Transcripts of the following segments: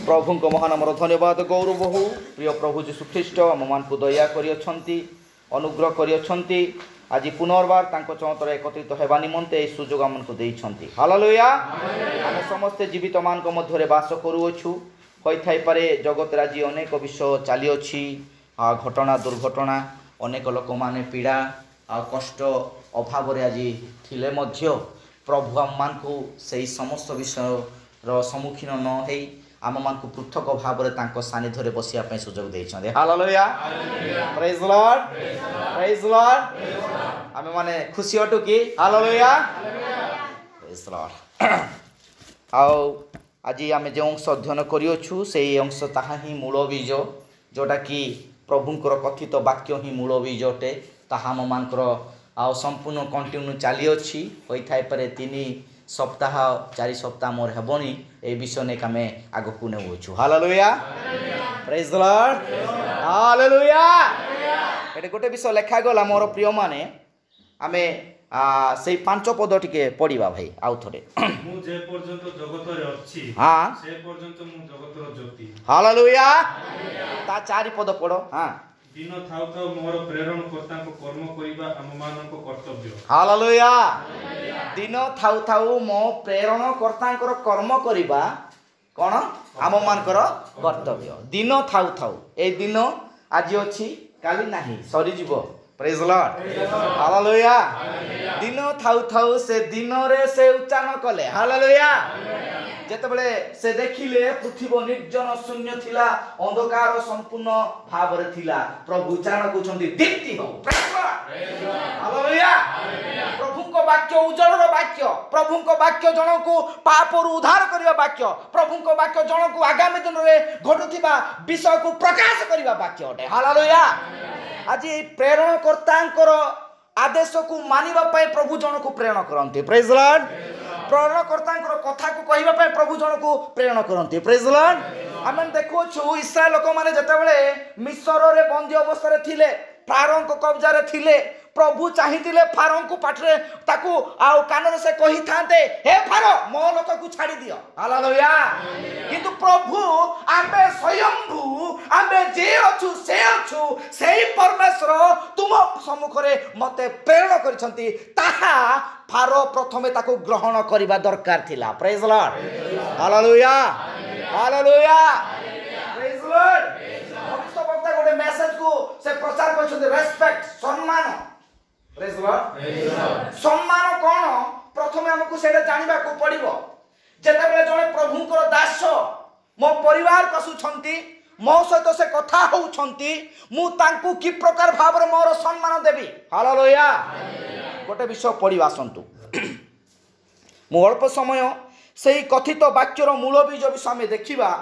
प्रभु को महानामर धन्यवाद गौरव हो प्रिय प्रभु जीशु ख्रीष्ट आम मान को दया करियछंती अनुग्रह करियछंती आज पुनर्बार तांको चौतर एकत्रित हेबा निमंते ए सुजोग आमको देइछंती हालेलुया आमे समस्त जीवित मान को मध्य बास करूछु होई थाई पारे जगत राजी अनेक विषय चली अछि घटना दुर्घटना अनेक लोक माने पीड़ा कष्ट अभाव रे आज थिले मध्य प्रभु आम मान को सही समस्त विषय रो सम्मुखीन न हेई आम मान को पृथक भाव में तांको सानिध्य रे बसिया पई सुजोग देइछन hallelujah praise Lord praise Lord आमे माने खुशी अटु की हालेलुया प्रेज लॉर्ड आओ आज आमे जे अंश अध्ययन करियोछु सेही अंश ताहा ही मूल बीज जोटा कि प्रभुंकर कथित वाक्य ही मूल बीज अटे ताहा आम मानकर आ संपूर्ण कंटिन्यू चली अछि होई थाई पारे 3 सप्ताह 4 सप्ताह मोर हेबनी ए विषय ने आमे आगो को नेउछु hallelujah praise the Lord hallelujah एटे गोटे विषय लेखा गला मोर प्रिय माने आमे सेई 5 पद टिके पढिबा भाई आउ थरे मु जे पर्यंत जगत रे अछि हां से पर्यंत मु जगत रो ज्योति हालेलुया ता 4 पद पढो हां दिन थाउ थाउ मोर प्रेरण कर्ता को कर्म करिबा हम मानन को कर्तव्य हालेलुया दिन थाउ थाउ मो प्रेरण कर्ता कर्म करिबा कोन आम मानकर कर्तव्य दिन थाउ थाउ ए दिन आज अछि काली नाही सरी जीवो प्रेज लॉर्ड हालेलुया दिन थाउ थाउ से दिन रे से उच्चारण कले हालेलुया जेतबेले से देखिले पृथ्वी निर्जन शून्य थिला अंधकार संपूर्ण भाव रे थिला प्रभु उच्चारण कुछंती दीप्ति हो प्रेज लॉर्ड हालेलुया प्रभु को वाक्य उज्जवल रो वाक्य प्रभु को वाक्य जन को पाप रु उद्धार करिवा वाक्य प्रभु को वाक्य जन को आगामी दिन रे घटुथिबा विषय को प्रकाश करिवा वाक्य अटे हालेलुया आज प्रेरण कर्तांकर आदेश को मानिबा पय प्रभु जन को प्रेरण करंती प्रेज लॉर्ड प्रेरण कर्तांकर कथा को कहिबा पय प्रभु जन को प्रेरण करंती प्रेज लॉर्ड आमे देखो छु इस्राएल लोक माने जतबेले मिस्र रे बंदी अवस्था रे थिले फारों को कब्जा रे थिले प्रभु चाहिथिले फारों को पाठरे ताकू आउ कानरे से कहि थांते हे फारो मो लोक को छाडी दियो हालेलुया किंतु प्रभु आबे स्वयंभू आबे जे अछु सेही परमेश्वर तुम सम्मुख रे मते प्रेरण करिसंती ताहा फारो प्रथमे ताकू ग्रहण करिबा दरकार थिला praise lord hallelujah hallelujah praise Lord भक्त भक्त गोटे मेसेज को से प्रचार करछथि रेस्पेक्ट सम्मान प्रेज लॉर्ड सम्मान कोन प्रथमे हमकु सेडा जानिबा को पड़िबो जेतेबेले जणे प्रभुंकर दास मो परिवार कसुछंती मो सहित से कथा होउछंती मु तांकु की प्रकार भाव रे मोर सम्मान देबी हालेलुया गोटे विषय पढ़ी आसतु मु अल्प समय से कथित वाक्यर मूल बीज विषय में देखा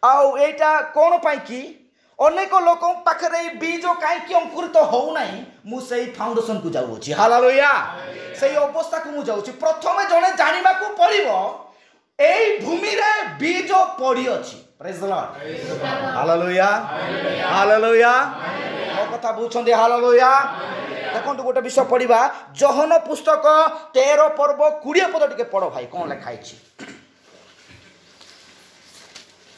आउ एटा कौन पाई कि अनेक लोक पाखरे बीज कहीं अंकुरित हो नहीं मुझे फाउंडेशन को जाऊँगी हालेलुया से अवस्था को मुझे प्रथम जड़े जानवा को पड़ो एई भूमि रे बीज पड़ी अच्छी praise the Lord hallelujah hallelujah मो कथा बुझछन्ते हालेलुया देखो गोटे विषय पढ़ा जोहन पुस्तक 13 पर्व 20 पद टिके पढ़ भाई कौन लिखाई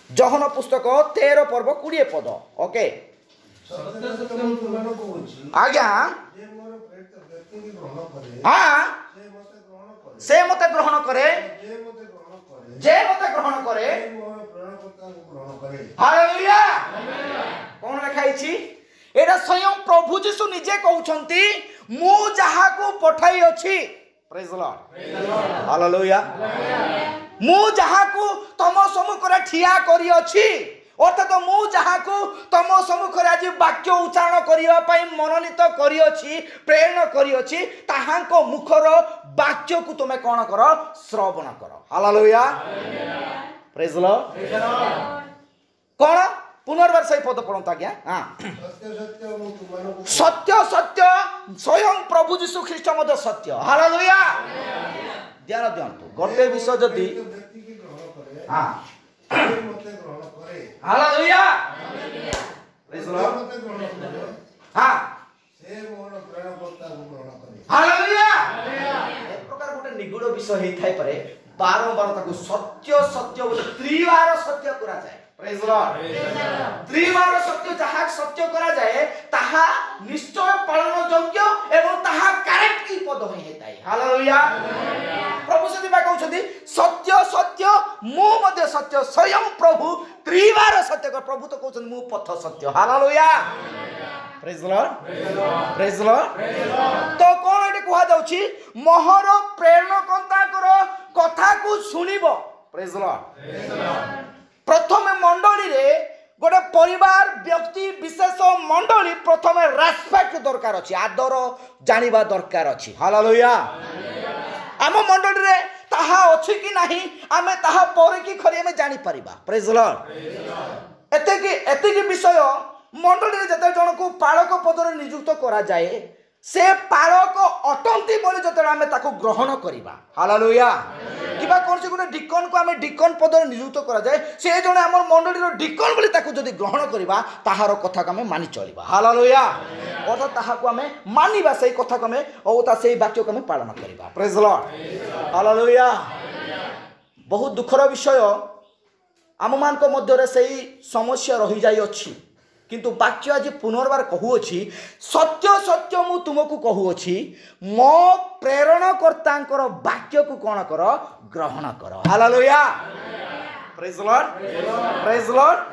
जोहन पुस्तक 13 पर्व 20 पद ओके आज्ञा हाँ से मते ग्रहण करे जे मते ग्रहण करे हालेलुया कौन लिखाई एरा स्वयं प्रभु जीशु निजे कहउछंती मु जहा को पठाई अछि प्रेज लॉर्ड हालेलुया मु जहा को तम सम्मुख रे ठिया करी अछि अर्थात मु जहा को तम सम्मुख रे आज वाक्य उच्चारण करिया पई मनोनीत करी अछि प्रेरणा करी अछि ताहांको मुखर वाक्य को तुमे कोन करो श्रवण करो हालेलुया प्रेज लॉर्ड कोन पुनर्बार सही पद पढ़ता क्या हाँ सत्य सत्य स्वयं प्रभु जीशु ख्रीष्ट मध्य सत्य हालेलुया ध्यान दियंतु गोटे विषय जदि हाँ हालेलुया हाँ हालेलुया एक प्रकार गोटे निगूढ़ विषय हेई थाई पारे बारंबार ताको सत्य सत्य बोले 3 बार सत्य करा जाए प्रेज लॉर्ड त्रिवार सत्य जहाँ सत्य करा जाए ताहा निश्चय पालन योग्य एवं ताहा करेक्ट की पद ही हेताई हालेलुया प्रभु से दिबा कहउछथि सत्य सत्य मु मध्ये सत्य स्वयं प्रभु त्रिवार सत्य कर प्रभु तो कहउछन मु पथ सत्य hallelujah praise Lord praise Lord तो कोन एटे कुहा जाउछि मोहर प्रेरणकर्ता कथा को सुनिबो प्रेज लॉर्ड प्रथम मंडली रे गोटे परिवार व्यक्ति विशेष मंडली प्रथम रेस्पेक्ट दरकार अछि आदर जानिबा दरकार अछि हालेलुया आम मंडली रे ताहा अछि कि नाही आमे ताहा पर कि खरी आमे जानि परिबा प्रेज लॉर्ड एते विषय मंडली रे जते जन को पालक पद रे नियुक्त करा जाए से पालक अटंती बोली जते आमे ताको ग्रहण करिबा हालेलुया किबा कोनसे गुटे डिकन को आमे डिकन पद रे नियुक्त करा जाए से जने हमर मंडली रो डिकन बोली ताको जदी ग्रहण करिबा ताहार कथा को आमे मानि चलिबा हालेलुया अर्थात ताहा को आमे मानिबा सेही कथा को आमे ओता सेही वाक्य को आमे पालन करिबा प्रेज लॉर्ड हालेलुया बहुत दुखर विषय आम मान को मध्य रे सेही समस्या रही जाई अछि किंतु वाक्य आज पुनर्बार कहूअछि सत्य सत्य मु तुमको कहूअछि मो प्रेरणकर्तांकर वाक्य को कौन कर ग्रहण कर हालेलुया प्रेज लॉर्ड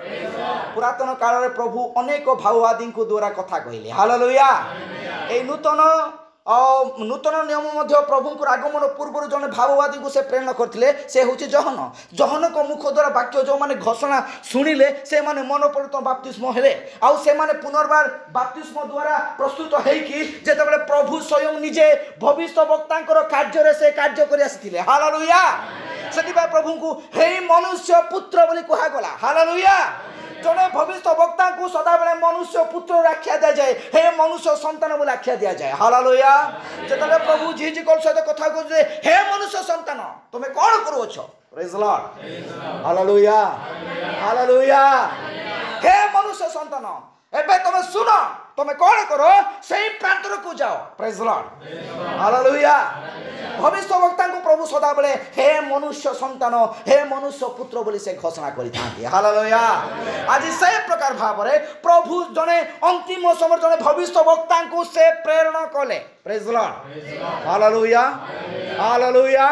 पुरातन काल रे प्रभु अनेक भाववादी को द्वारा कथा कहले हालेलुया ए नूतन नियम मध्य प्रभु आगमन पूर्व जने भाववादी को से प्रेरणा करथिले से होछि जहन को मुख द्वारा वाक्य जो माने घोषणा सुनिले से माने मन परिवर्तन बपतिस्म हेले आउ से माने पुनर्बार बपतिस्म द्वारा प्रस्तुत हेई कि जेतेबेले प्रभु स्वयं निजे भविष्य वक्तांकर कार्य रे से कार्य करि आसिथिले हालेलुया सेतिबा प्रभु को हे मनुष्य पुत्र बोली कहा गला हालेलुया जने भविष्य वक्ता को सदा बेले मनुष्य पुत्र आख्या दिया जाए हे मनुष्य संतान बोले आख्या दिया जाए हालेलुया जेतले प्रभु जीजी कल सहित कथा कहजे हे मनुष्य संतान तुमे कोन करूछ प्रेज लॉर्ड हालेलुया हालेलुया हे मनुष्य संतान एबे तुमे सुनो तुमे कोन करो सेही प्रांतर को जाओ प्रेज लॉर्ड हालेलुया भविष्य वक्ता को प्रभु सदा बेले हे मनुष्य संतान हे मनुष्य पुत्र बोली से घोषणा करि थांती हालेलुया आज से प्रकार भाव रे प्रभु जने अंतिम समय जने भविष्य वक्ता को से प्रेरणा कले प्रेज लॉर्ड हालेलुया हालेलुया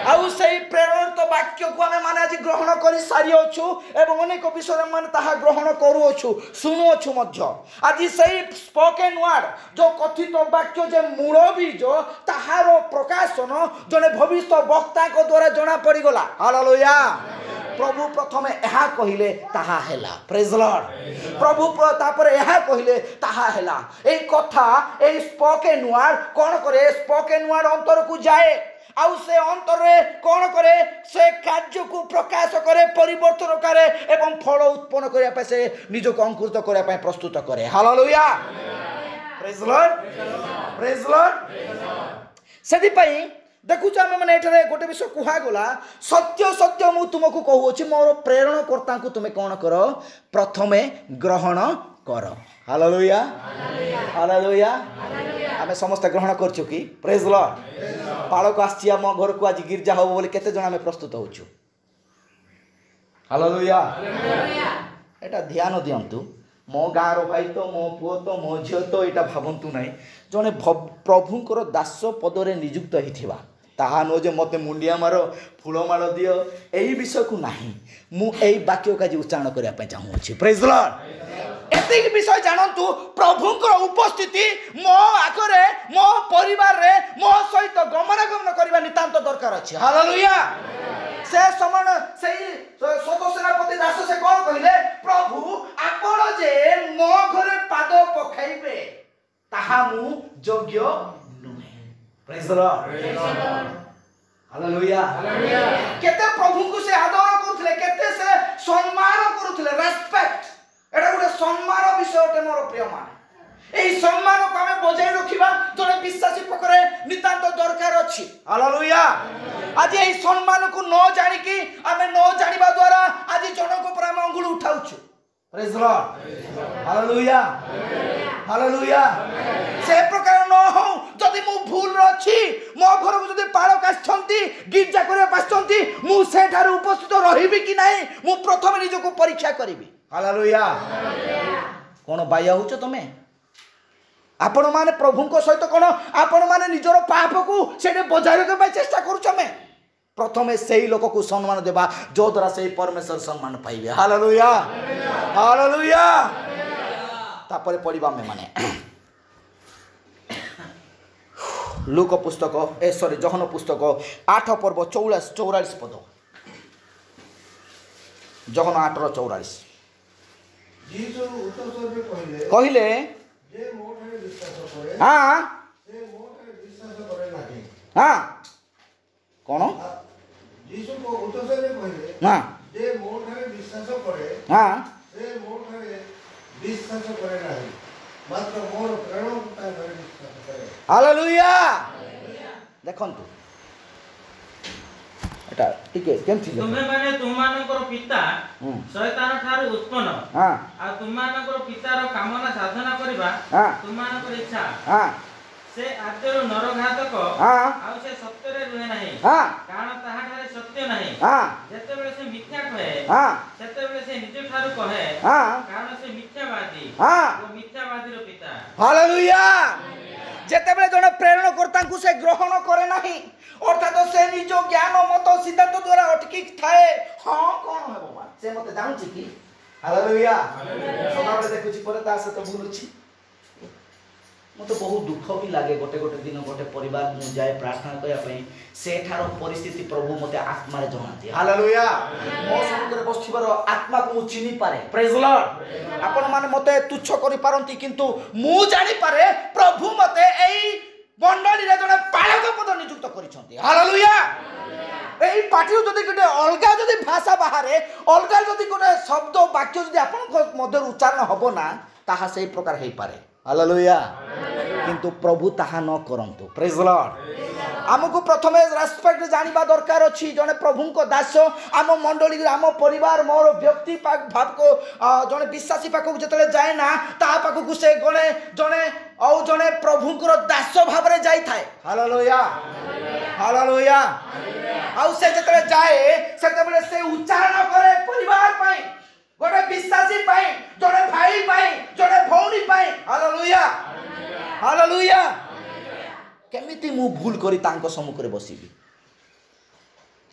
आउ से प्रेरित वाक्य को आमे माने आज ग्रहण करि सारी अछु एवं अनेक विषय माने ताहा ग्रहण करू अछु सुनु अछु मध्य आज से स्पोकन वर्ड जो कथित वाक्य जे मूल बीज ताहारो प्रकाशन जने भविष्य वक्ता को द्वारा जणा पड़ी गला हालेलुया प्रभु प्रथमे एहा कहिले ताहा हेला प्रेज लॉर्ड प्रभु तापर एहा कहिले ताहा हेला ए कथा ए स्पोकन वर्ड कोन करे स्पोकन वर्ड अंतर को जाए आउ से अंतर रे कोन करे से कार्य को प्रकाश करे परिवर्तन करे एवं फल उत्पन्न करिया पे से निज को अंकुरित करिया पे प्रस्तुत करे हालेलुया प्रेज लॉर्ड सेदी पई देखुछ हम माने एठरे गोटे विषय कुहा गला सत्य सत्य मु तुमको कहू अछि मोर प्रेरणा कर्ता को तुमे कोन करो प्रथमे ग्रहण कर हालेलुया हालेलुया आमे समस्त ग्रहण करछु कि प्रेज लॉर्ड पालक आछि हम घर को आज गिरजा हो बोले केते जण आमे प्रस्तुत होछु हालेलुया एटा ध्यान दियंतु मो गाँव भाई तो मो पुओ तो मो झियो तो एटा भावंतु नाही जने प्रभुंकर दास पदरे नियुक्त हिथिबा ताहा नो जे मते मुंडिया मारो फूलमाल दियो एही विषय को नाही मु एही वाक्य का उच्चारण करिया पे चाहू छी प्रेज लॉर्ड एतिक विषय जानंतु प्रभुंकर उपस्थिति मो आखरे मो परिवार रे मो सहित गमनागमन करबा नितांत दरकार अछि हालेलुया से समान सेही सतो सेनापति दास से कोन कहिले प्रभु आपण जे मो घरे पाद पखाइबे ताहा मु योग्य नुहे प्रेज लॉर्ड हालेलुया केते प्रभु को से आदर करथले केते से सम्मान करथले रेस्पेक्ट एटा गुटे सम्मान विषय ते मोर प्रिय मान एई सम्मान को हमें बजाय रखिबा जने विश्वासी पकरे नितांत दरकार अछि हालेलुया आज एई सम्मान को न जानि कि हमें न जानिबा द्वारा आज जन को पर हम अंगुल उठाउछु praise the Lord, hallelujah, hallelujah. से प्रकार न हो जदि मु भूल अछि मो घर को जदि पालक आछंती गिरजा करे आछंती मु सेठार उपस्थित रहिबी कि नाही मु प्रथम निज को परीक्षा करिबी। हालेलुया। कोन बाया होछ तमे आपण माने प्रभु को सहित कोन आपण माने निजर पाप को सेटे बजाय रखबा चेष्टा करूछ में प्रथमे सेही लोक को सम्मान देबा जो द्वारा सेही परमेश्वर सम्मान पाइबे। Hallelujah, hallelujah. तापरे पढ़िबा में माने लूक पुस्तक सॉरी जहन पुस्तक 8 पर्व 44 पद जहन 8:44 कहले हाँ हाँ कौन हाँ हाँ हालेलुया। देखंतु एटा ठीक है केम थी तुम्हें माने तुमानकर पिता शैतान ठारू उत्पन्न हां आ तुमानकर पितार कामना साधना करबा हां तुमानकर इच्छा हां से आद्यरु नरघातक हां आ से सत्य रे रुहे नाही हां कारण ताहा ठारे सत्य नाही हां जेते बेले से मिथ्या कहे हां सेते बेले से निज ठारू कहे हां कारण से मिथ्यावादी हां वो मिथ्यावादी रो पिता। हालेलुया। जेते बेले जने प्रेरणा करता को से ग्रहण करे नाही अर्थात से निज ज्ञान मत सिद्धांत द्वारा अटकी थाए हां कोन हेबो मा से मते जानछि कि हालेलुया सदा बेले देखुछि पर ता से तो बुलुछि मते बहुत दुख भी लागे गोटे गोटे दिन गोटे परिवार मु जाए प्रार्थना कया पई से ठारो परिस्थिति प्रभु मते आत्मा रे जणाती। हालेलुया। मो समुद्र बसिबार आत्मा को मु चिनी पारे। Praise the Lord. आपण माने मते तुच्छ करि पारंती किंतु मु जानि पारे प्रभु मते एई मंडली रे जने पालक पद नियुक्त करिसंती। हालेलुया। एई पाठी जदि गोटे अलगा जदि भाषा बाहरे अलगा जदि गोटे शब्द वाक्य जदि आपण मध्य उच्चारण हबो ना ताहा सेई प्रकार हेई पारे। हालेलुया। किंतु प्रभु ताहा न करंतु। Praise the Lord. आमको प्रथमे रेस्पेक्ट जानिबा दरकार अछि जने प्रभु को दास आम मंडली आम परिवार मोर व्यक्ति भाव को जने विश्वासी पाख को जतले जाए ना ता पाख को से गने जने औ जने प्रभु को दास भाव रे जाई थाए। Hallelujah, hallelujah. औ से जतले जाए सेते बेले से उच्चारण करे परिवार पाई गोटे विश्वासी पाई जने भाई पाई जने भौणी पाई। Hallelujah, hallelujah. केमिति मु भूल करी तांको सम्मुखरे बसिबी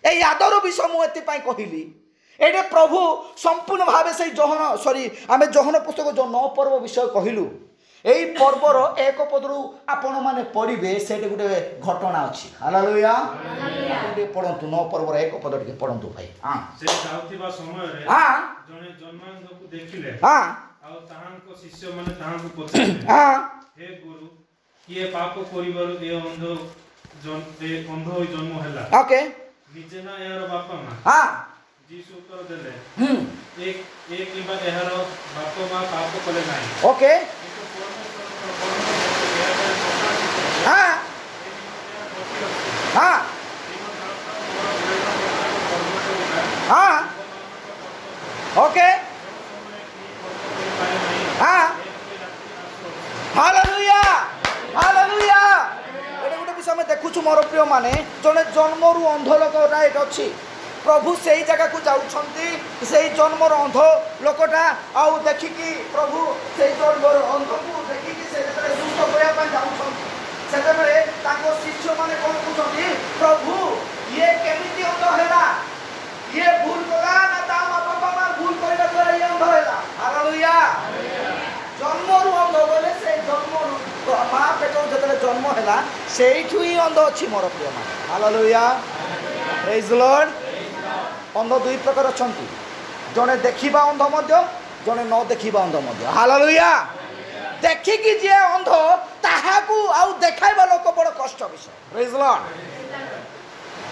ए आदर विषय मु एति पाई कहिली एडे प्रभु संपूर्ण भावे से जहन सॉरी आमे जहन पुस्तक जो 9 पर्व विषय कहिलु एई पर्वर एक पदरु आपण माने पढिबे सेटे गुटे घटना अछि। हालेलुया। एटे पढंतु 9 पर्वर एक पद टिके पढंतु भाई। हां से जाउथिबा समय रे हां जने जन्मांध को देखिले हां आ ताहांको शिष्य माने ताहांको पछाले हां हे गुरु किए पाप करिबारु ए अंध होई जन्म होला ओके निजे ना यार बापा मा हां जीसु उत्तर देले एक किबा एहार बाप मा पाप कले नाही ओके हां हां हां ओके हां हालेलुया, हालेलुया। एटे गुटे विषय में देखुछु मोर प्रिय माने जने जन्मरु अंध लोक राइट अछि प्रभु सेही जगह को जाउछंती सेही जन्मर अंध लोकटा आउ देखि कि प्रभु सेही जन्मर अंध को देखि कि से जतरे सुस्त होया पय जाउछंती सेते बेले ताको शिष्य माने कोन पुछंती प्रभु ये केमिति अंध हैला ये भूल कला ना ता बापा मा भूल करिला द्वारा ये अंध हैला। हालेलुया। जन्मरु अंध बोले से जन्मरु माँ पेटर जतले जन्म हैला सेठु ही अंध अछि मोर प्रिय मान। हालेलुया। Praise the Lord. अंध दुई प्रकार अछंती जने देखिबा अंध मध्य जने न देखिबा अंध मध्य। हालेलुया। देखि कि जे अंध ताहाकू आउ देखाइबा लोक बड़ कष्ट विषय। Praise the Lord.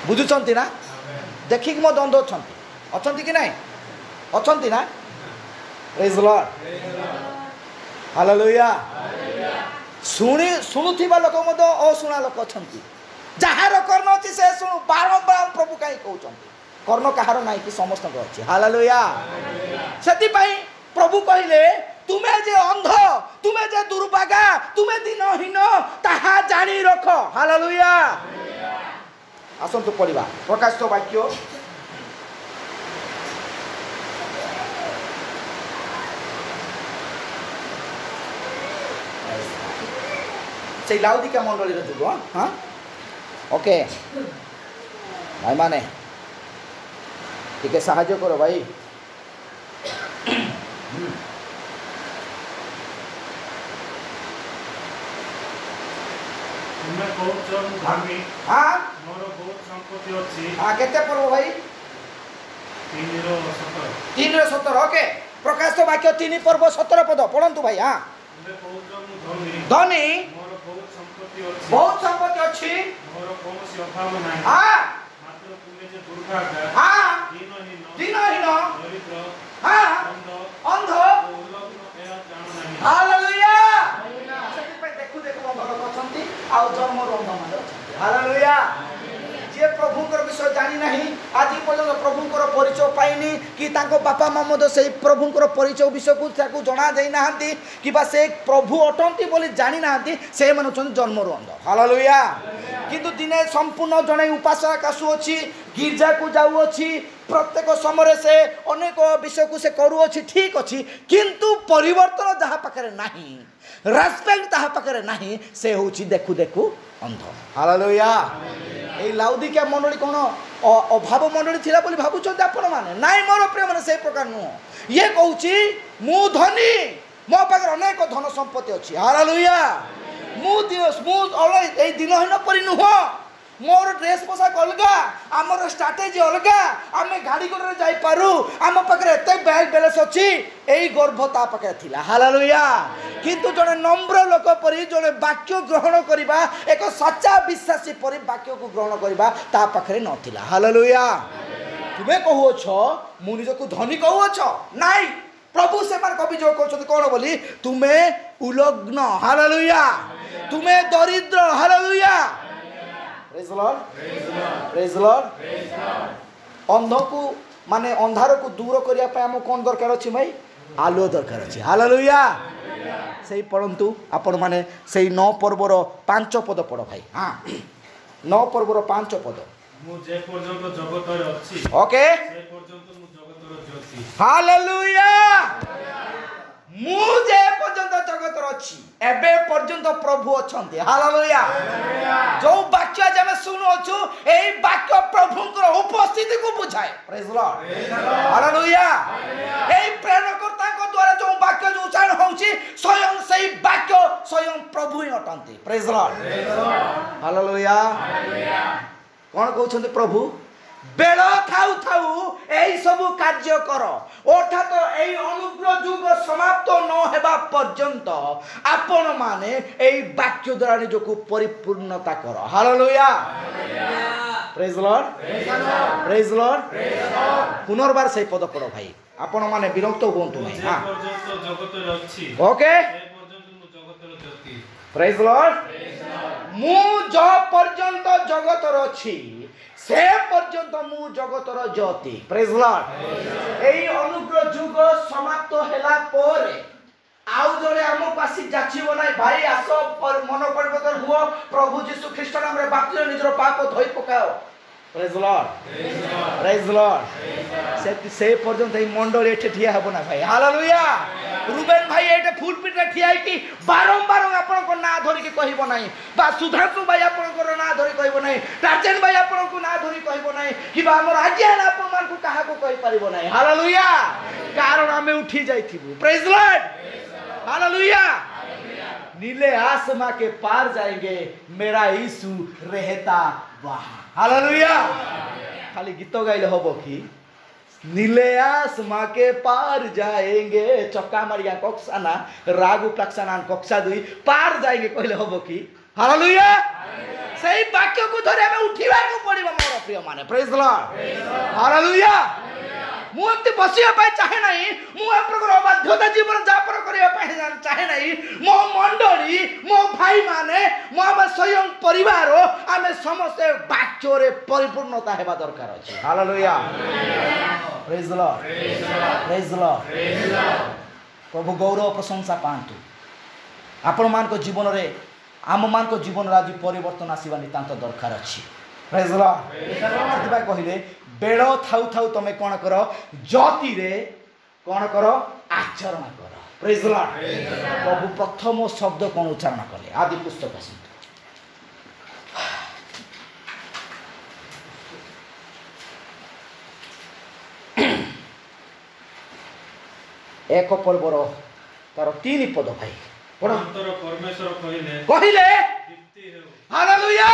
बुझुचंती ना देखि कि मो अंध अछंती अछंती कि नाही अछंती ना। Praise the Lord. हालेलुया। शुणुथिबा लोक मध्य अशुणा लोक अछंती जहार कर्ण अछि से शुणु बारंबार प्रभु काई कहउछंती कर्ण कहार नाही कि समस्त को अछि। हालेलुया। सेति पई प्रभु कहले तुम्हें जे अंध तुम्हें जे दुर्भागा तुम्हें दिनहीन ताहा जानी रख हालेलुया आसंतु पढ़िबा प्रकाशित वाक्य से लाउदिका मंडली रे जुगो हां ओके भाई माने टिके साहाय्य करो भाई तुम्हें कौच मु धर्मी हां मोर बहुत संपत्ति अछि हां केते पड़ो भाई 3 रो 17 ओके प्रकाशित वाक्य 3 पर्व 17 पद पढ़ंतु भाई हां तुम्हें कौच मु धर्मी धनी मोर बहुत संपत्ति अछि मोर कौनसी अभाव नाही हां मात्र तुम्हें जे दुर्भागा हां दिनहीन दरिद्र हां अंध उल्लग्न एहा जानो नाही हालेलुया सेति पे देखु देखु अंध अछंती आ जन्म अंध माने अछंती हालेलुया जे प्रभुकर विषय जानी नहीं आज पर्यंत प्रभुकर परिचय पाइनी कि तांको बापा माँ मध्य से प्रभुकर परिचय विषय को ताकू जना जाई नाहंती कि बा से प्रभु अटंती बोली जानी नाहंती से मन छन जन्मरु अंध हालेलुया किंतु दिने संपूर्ण जने उपासक आसु अछि गिरजा को जाऊ अछि प्रत्येक समय से अनेक विषय को से करू अछि ठीक अछि किंतु परिवर्तन जहा पाखरे नाही रेस्पेक्ट ताहा पाखरे नाही से होछि देखु देखु अंध हालेलुया ए लाउदिका मंडली कोन अभाव मंडली थिला बोली भाबुछन आपण माने नाइ मोर प्रिय माने से प्रकार नु ये कहूची मु धनी मो पाखरे अनेक धन संपत्ति अछि हालेलुया मु दिवस मु ऑलवेज ए दिनहीन परि नुह मोर ड्रेस पोशाक अलगा आमर स्ट्राटेजी अलगा आमे गाड़ी गोड़े जाई पारू आम पाखरे एते बैग बैलेंस अछि एई गर्भ ता पाखरे थिला हालेलुया किंतु जने नम्र लोक परि जने वाक्य ग्रहण करिबा एक सच्चा विश्वासी परि वाक्य को ग्रहण करिबा ता पाखरे नथिला हालेलुया तुमे कहू छ मु निज को धनी कहू छ नाइ प्रभु से मार कवि जो कहछथि कोन बोली तुमे उलग्न हालेलुया तुमे दरिद्र hallelujah praise Lord praise Lord अंध को माने अंधार को दूर करिया पे हम कोन दरकार अछि भाई आलो दरकार अछि हालेलुया सेही पढंतु आपण माने सेही 9 पर्वर 5 पद पढ भाई हां 9 पर्वर 5 पद मु जे पर्यंत जगत रे अछि ओके से पर्यंत मु जगत रे ज्योति हालेलुया मु जे पर्यंत जगत रे अछि एबे पर्यंत प्रभु अछंती हालेलुया जो वाक्य जे हम सुनोछु एई वाक्य प्रभुकर उपस्थिति को बुझाए प्रेज लॉर्ड हालेलुया एई प्रेरकर्ता को द्वारा जो वाक्य जो उच्चारण होउची स्वयं सेई वाक्य स्वयं प्रभु ही अटंती प्रेज लॉर्ड हालेलुया कोन कहउछंती प्रभु बेल थाउ थाउ एई सब कार्य कर अर्थात एई अनुग्रह युग समाप्त न हेबा पर्यंत आपण माने एई वाक्य द्वारा निजको परिपूर्णता कर hallelujah praise Lord praise lord पुनर्बार से पद पढ़ो भाई आपण माने विरक्त होंतु नहीं हां पर्यंत जगत रे अछि ओके से पर्यंत मु जगत रे ज्योति प्रेज लॉर्ड मु जो पर्यंत जगत रे अछि से पर्यंत मु जगतर ज्योति प्रेज लॉर्ड एई अनुग्रह युग समाप्त होला परे आउ जरे हम पासी जाचिबो नै भाई आसो पर मन परिवर्तन हुओ प्रभु यीशु ख्रीष्ट नाम रे बाप्तिस्म निजर पाप धोई पकाओ प्रेज लॉर्ड प्रेज लॉर्ड से पर्यंत एई मंडल एठे ठिया हबो ना भाई हालेलुया रुबेन भाई एठे फुल पिट रे ठिया कि बारंबार आपन को ना धरि के कहिबो नाही बा सुधांशु भाई आपन को ना धरि कहिबो नाही टार्जन भाई आपन को ना धरि कहिबो नाही कि बा हमर आज्ञा ना आपन मान को कहा को कहि परिबो नाही हालेलुया कारण हमें उठी जाइथिबु प्रेज लॉर्ड हालेलुया नीले आसमां के पार जाएंगे मेरा यीशु रहता वहां हालेलुया खाली गीत गाइले होबो कि नीले आसमां के पार जाएंगे चक्का मारिया कक्षाना रागु प्लक्षाना कक्षा 2 पार जाएंगे कहले होबो कि हालेलुया सही वाक्य को धरे हमें उठिबा को पड़िबो मोर प्रिय माने प्रेज लॉर्ड हालेलुया मु एते बसिया पाए चाहे नाही मु ए प्रकार अबाध्यता जीवन जापर करिया पाए चाहे नाही मो मंडली मो भाई माने मो हम स्वयं परिवार आमे समस्त वाक्य रे परिपूर्णता हेबा दरकार अछि hallelujah praise Lord praise lord प्रभु गौरव प्रशंसा पातु आपण मान जीवन में आम मान जीवन आज परिवर्तन आसवा नितांत दरकार अच्छी प्रेज द लॉर्ड से कहले बेल थाउ थाउ तुम कौन कर जति रे कौन कर आचरण कर प्रेज द लॉर्ड प्रभु प्रथम शब्द कौन उच्चारण कले आदि पुस्तक आसतु एक पर्वर तार 3 पद भाई पढ़ अंतर परमेश्वर कहिले कहिले दीप्ति हेउ हालेलुया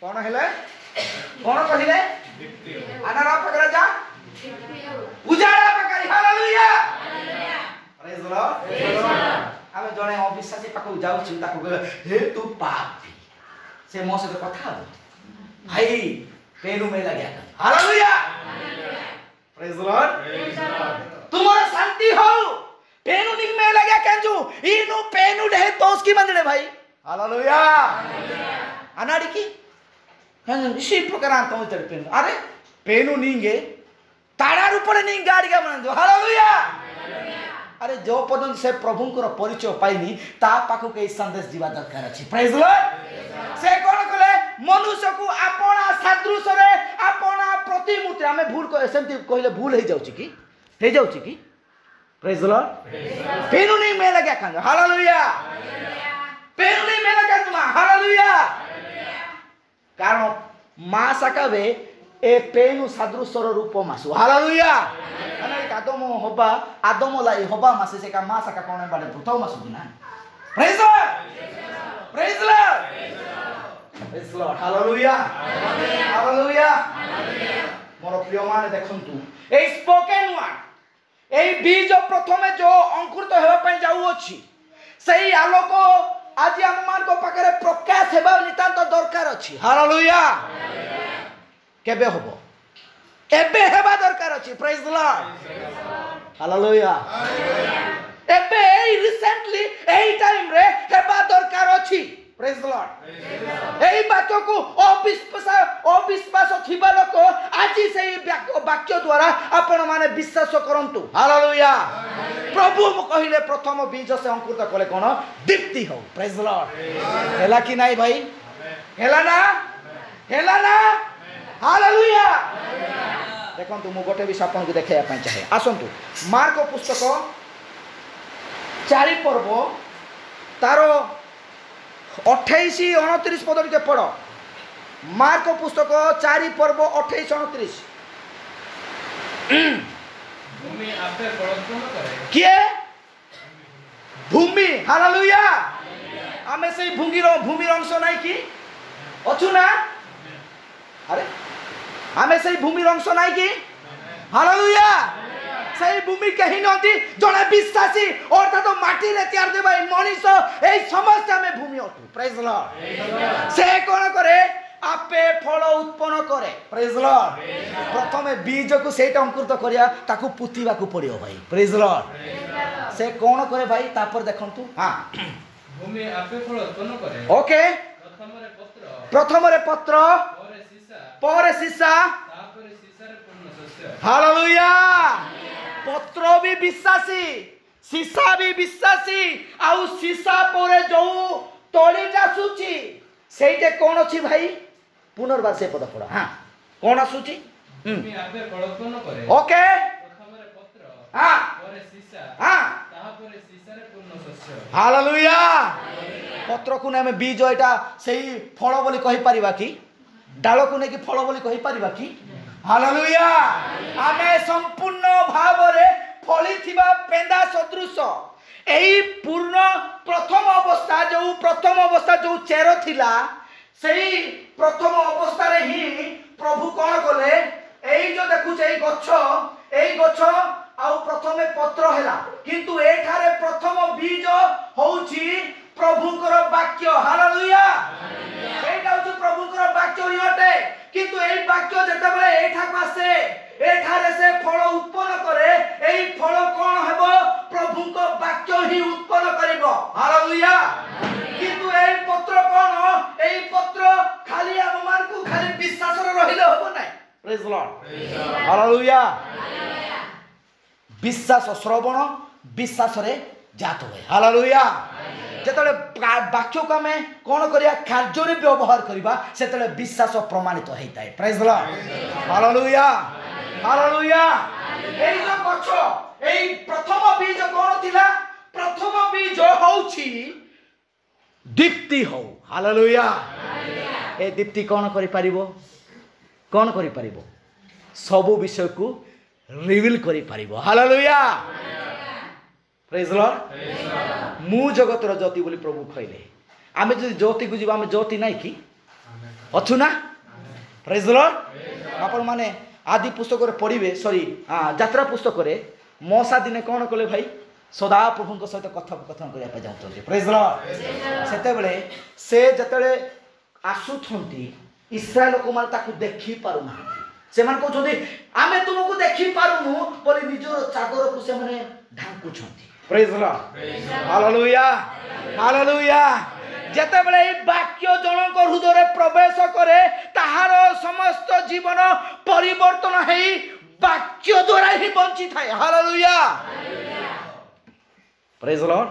कौन हेले कौन कहिले दीप्ति हेउ अनारा पकड़ा जा उजाड़ा पकड़ी हालेलुया प्रेज द लॉर्ड आमे जणे अविश्वासी पाखु जाउ छु ताको हे तू पापी से मो से कथा हो भाई पेनु में लग गया हालेलुया प्रेज द लॉर्ड तुम्हारा शांति हो पेनु निक में लगे कंजू इनु पेनु डे तो उसकी मंजड़े भाई हालेलुया अनाड़ी की कंजू इसी प्रकार अंत में तेरे पेनु अरे पेनु निंगे ताड़ा ऊपर निंग गाड़ी का मन जो हालेलुया अरे जो पदन से प्रभु को परिचय पाइनी ता पाखु के संदेश जीवा दरकार अछि प्रेज लॉर्ड से कोन कले मनुष्य को अपना सदृश रे अपना प्रतिमूर्ति हमें भूल को सेमति कहले भूल हे जाउची की हे जाउची की प्रेज लॉर्ड पेनु नहीं में लगे कान हालेलुया पेनु नहीं में लगे तुम हालेलुया कारण मा सकावे ए पेनु सदृश रूप मासु हालेलुया अने आदम होबा आदम लाई होबा मासे से का मा सका कोन बाडे प्रथम मासु ना praise Lord praise Lord praise lord hallelujah hallelujah मोर प्रिय माने देखंतु ए स्पोकन वर्ड ए बीज प्रथमे जो अंकुरित हेबा पय जाउ अछि सही आलोक आज हम मान को पाखरे प्रकाश हेबा नितांत दरकार अछि हालेलुया केबे होबो एबे हेबा दरकार अछि प्रेज द लॉर्ड हालेलुया एबे रिसेंटली एई टाइम रे हेबा दरकार अछि प्रेज द लॉर्ड एई बात को अविश्वास थिबा लोक आज सेई वाक्य द्वारा आपण माने विश्वास करंतु हालेलुया प्रभु कहिले प्रथम बीज से अंकुरित कले कोन दीप्ति हो प्रेज द लॉर्ड हेला कि नाही भाई हेला ना हालेलुया देखंतु मु गोटे भी आपन को देखाया पय चाहे आसंतु मार्क पुस्तक 4 पर्व तारो 28 29 पद के पढ़ मार्क पुस्तक 4 पर्व 28 29 भूमि आपे फलोत्पन्न करे किए भूमि हालेलुया आमे से भूमि अंश नाही की अछु ना अरे आमे से भूमि अंश नाही की हालेलुया सही भूमि कहीं नदी जड़े विश्वासी अर्थात तो माटी रे तैयार देबा मनीष ए समस्त हमें भूमि अटू प्रेज लॉर्ड से कोन करे आपे फल उत्पन्न करे प्रेज लॉर्ड प्रथमे बीज को सेट अंकुरित करिया ताकू पुतिबा को पड़ियो भाई प्रेज लॉर्ड से कोन करे भाई तापर देखंतु हां भूमि आपे फल उत्पन्न करे ओके प्रथम रे पत्र पर सीसा तापर सीसा रे पूर्ण शस्य हालेलुया पत्र भी विश्वासी सीसा भी विश्वासी आउ सीसा पर जो तळीटा सुची सेइटे कोन अछि भाई पुनर्बार से पद पड़ा हां कोन आसुची भूमि आपे फल उत्पन्न करे ओके प्रथम रे पत्र हां पर सीसा हां तापर सीसा रे पूर्ण शस्य हालेलुया पत्र को ने बीज एटा सेही फल बोली कहि परिबा की डाल को ने की फल बोली कहि परिबा की हालेलुया आमे संपूर्ण भाव रे फली थिबा पेंदा सदृश एई पूर्ण प्रथम अवस्था जो चेरो थिला सेही प्रथम अवस्था रे ही प्रभु कोन कले एई जो देखु एई गछ आउ प्रथमे पत्र हैला किंतु एठारे प्रथम बीज होउची प्रभुकर वाक्य हालेलुया एटा होउची प्रभुकर वाक्य हियटे किंतु एई वाक्य जते बेले एठा पासे एठारे से फल उत्पन्न करे एई फल कोन हेबो प्रभुको वाक्य ही उत्पन्न करिवो हालेलुया किंतु एई पत्र कोन एई पत्र खाली हम मान को खाली विश्वास रे रहिले होबो नै प्रेज लॉर्ड हालेलुया विश्वास श्रवण विश्वासरे जात हुए हालेलुया जेतले वाक्य को आम कौन करिया कार्य व्यवहार करबा सेतले विश्वास प्रमाणित होता है praise the Lord hallelujah hallelujah एई जो गछ एई प्रथम बीज कौन थिला प्रथम बीज होउछि दीप्ति हो हालेलुया ए दीप्ति कौन करि परिबो कौन करि परिबो सबु विषय को रिवील करि परिबो हालेलुया प्रेज द लॉर्ड मु जगतर ज्योति बोली प्रभु कहले आमे जदि ज्योति को जीवा आमे ज्योति नाही कि अछु ना प्रेज द लॉर्ड आपण माने आदि पुस्तक रे पढ़िबे सॉरी यात्रा पुस्तक रे मौसा दिने कौन कले भाई सदा प्रभु सहित कथोपकथन करने जाऊँ प्रेज द लॉर्ड सेते बेले से जतले आसुछंती इस्राएल लोक मान ताकू देखि पारु ना से मान कहउछंती आमे तुमको देखि पारुनु बोली निजर चादर को से माने ढांकुछंती praise the Lord hallelujah hallelujah जेते बेले ई वाक्य जनक हृदय रे प्रवेश करे ताहार समस्त जीवन परिवर्तन हेई वाक्य द्वारा ही बंची थाए हालेलुया प्रेज द लॉर्ड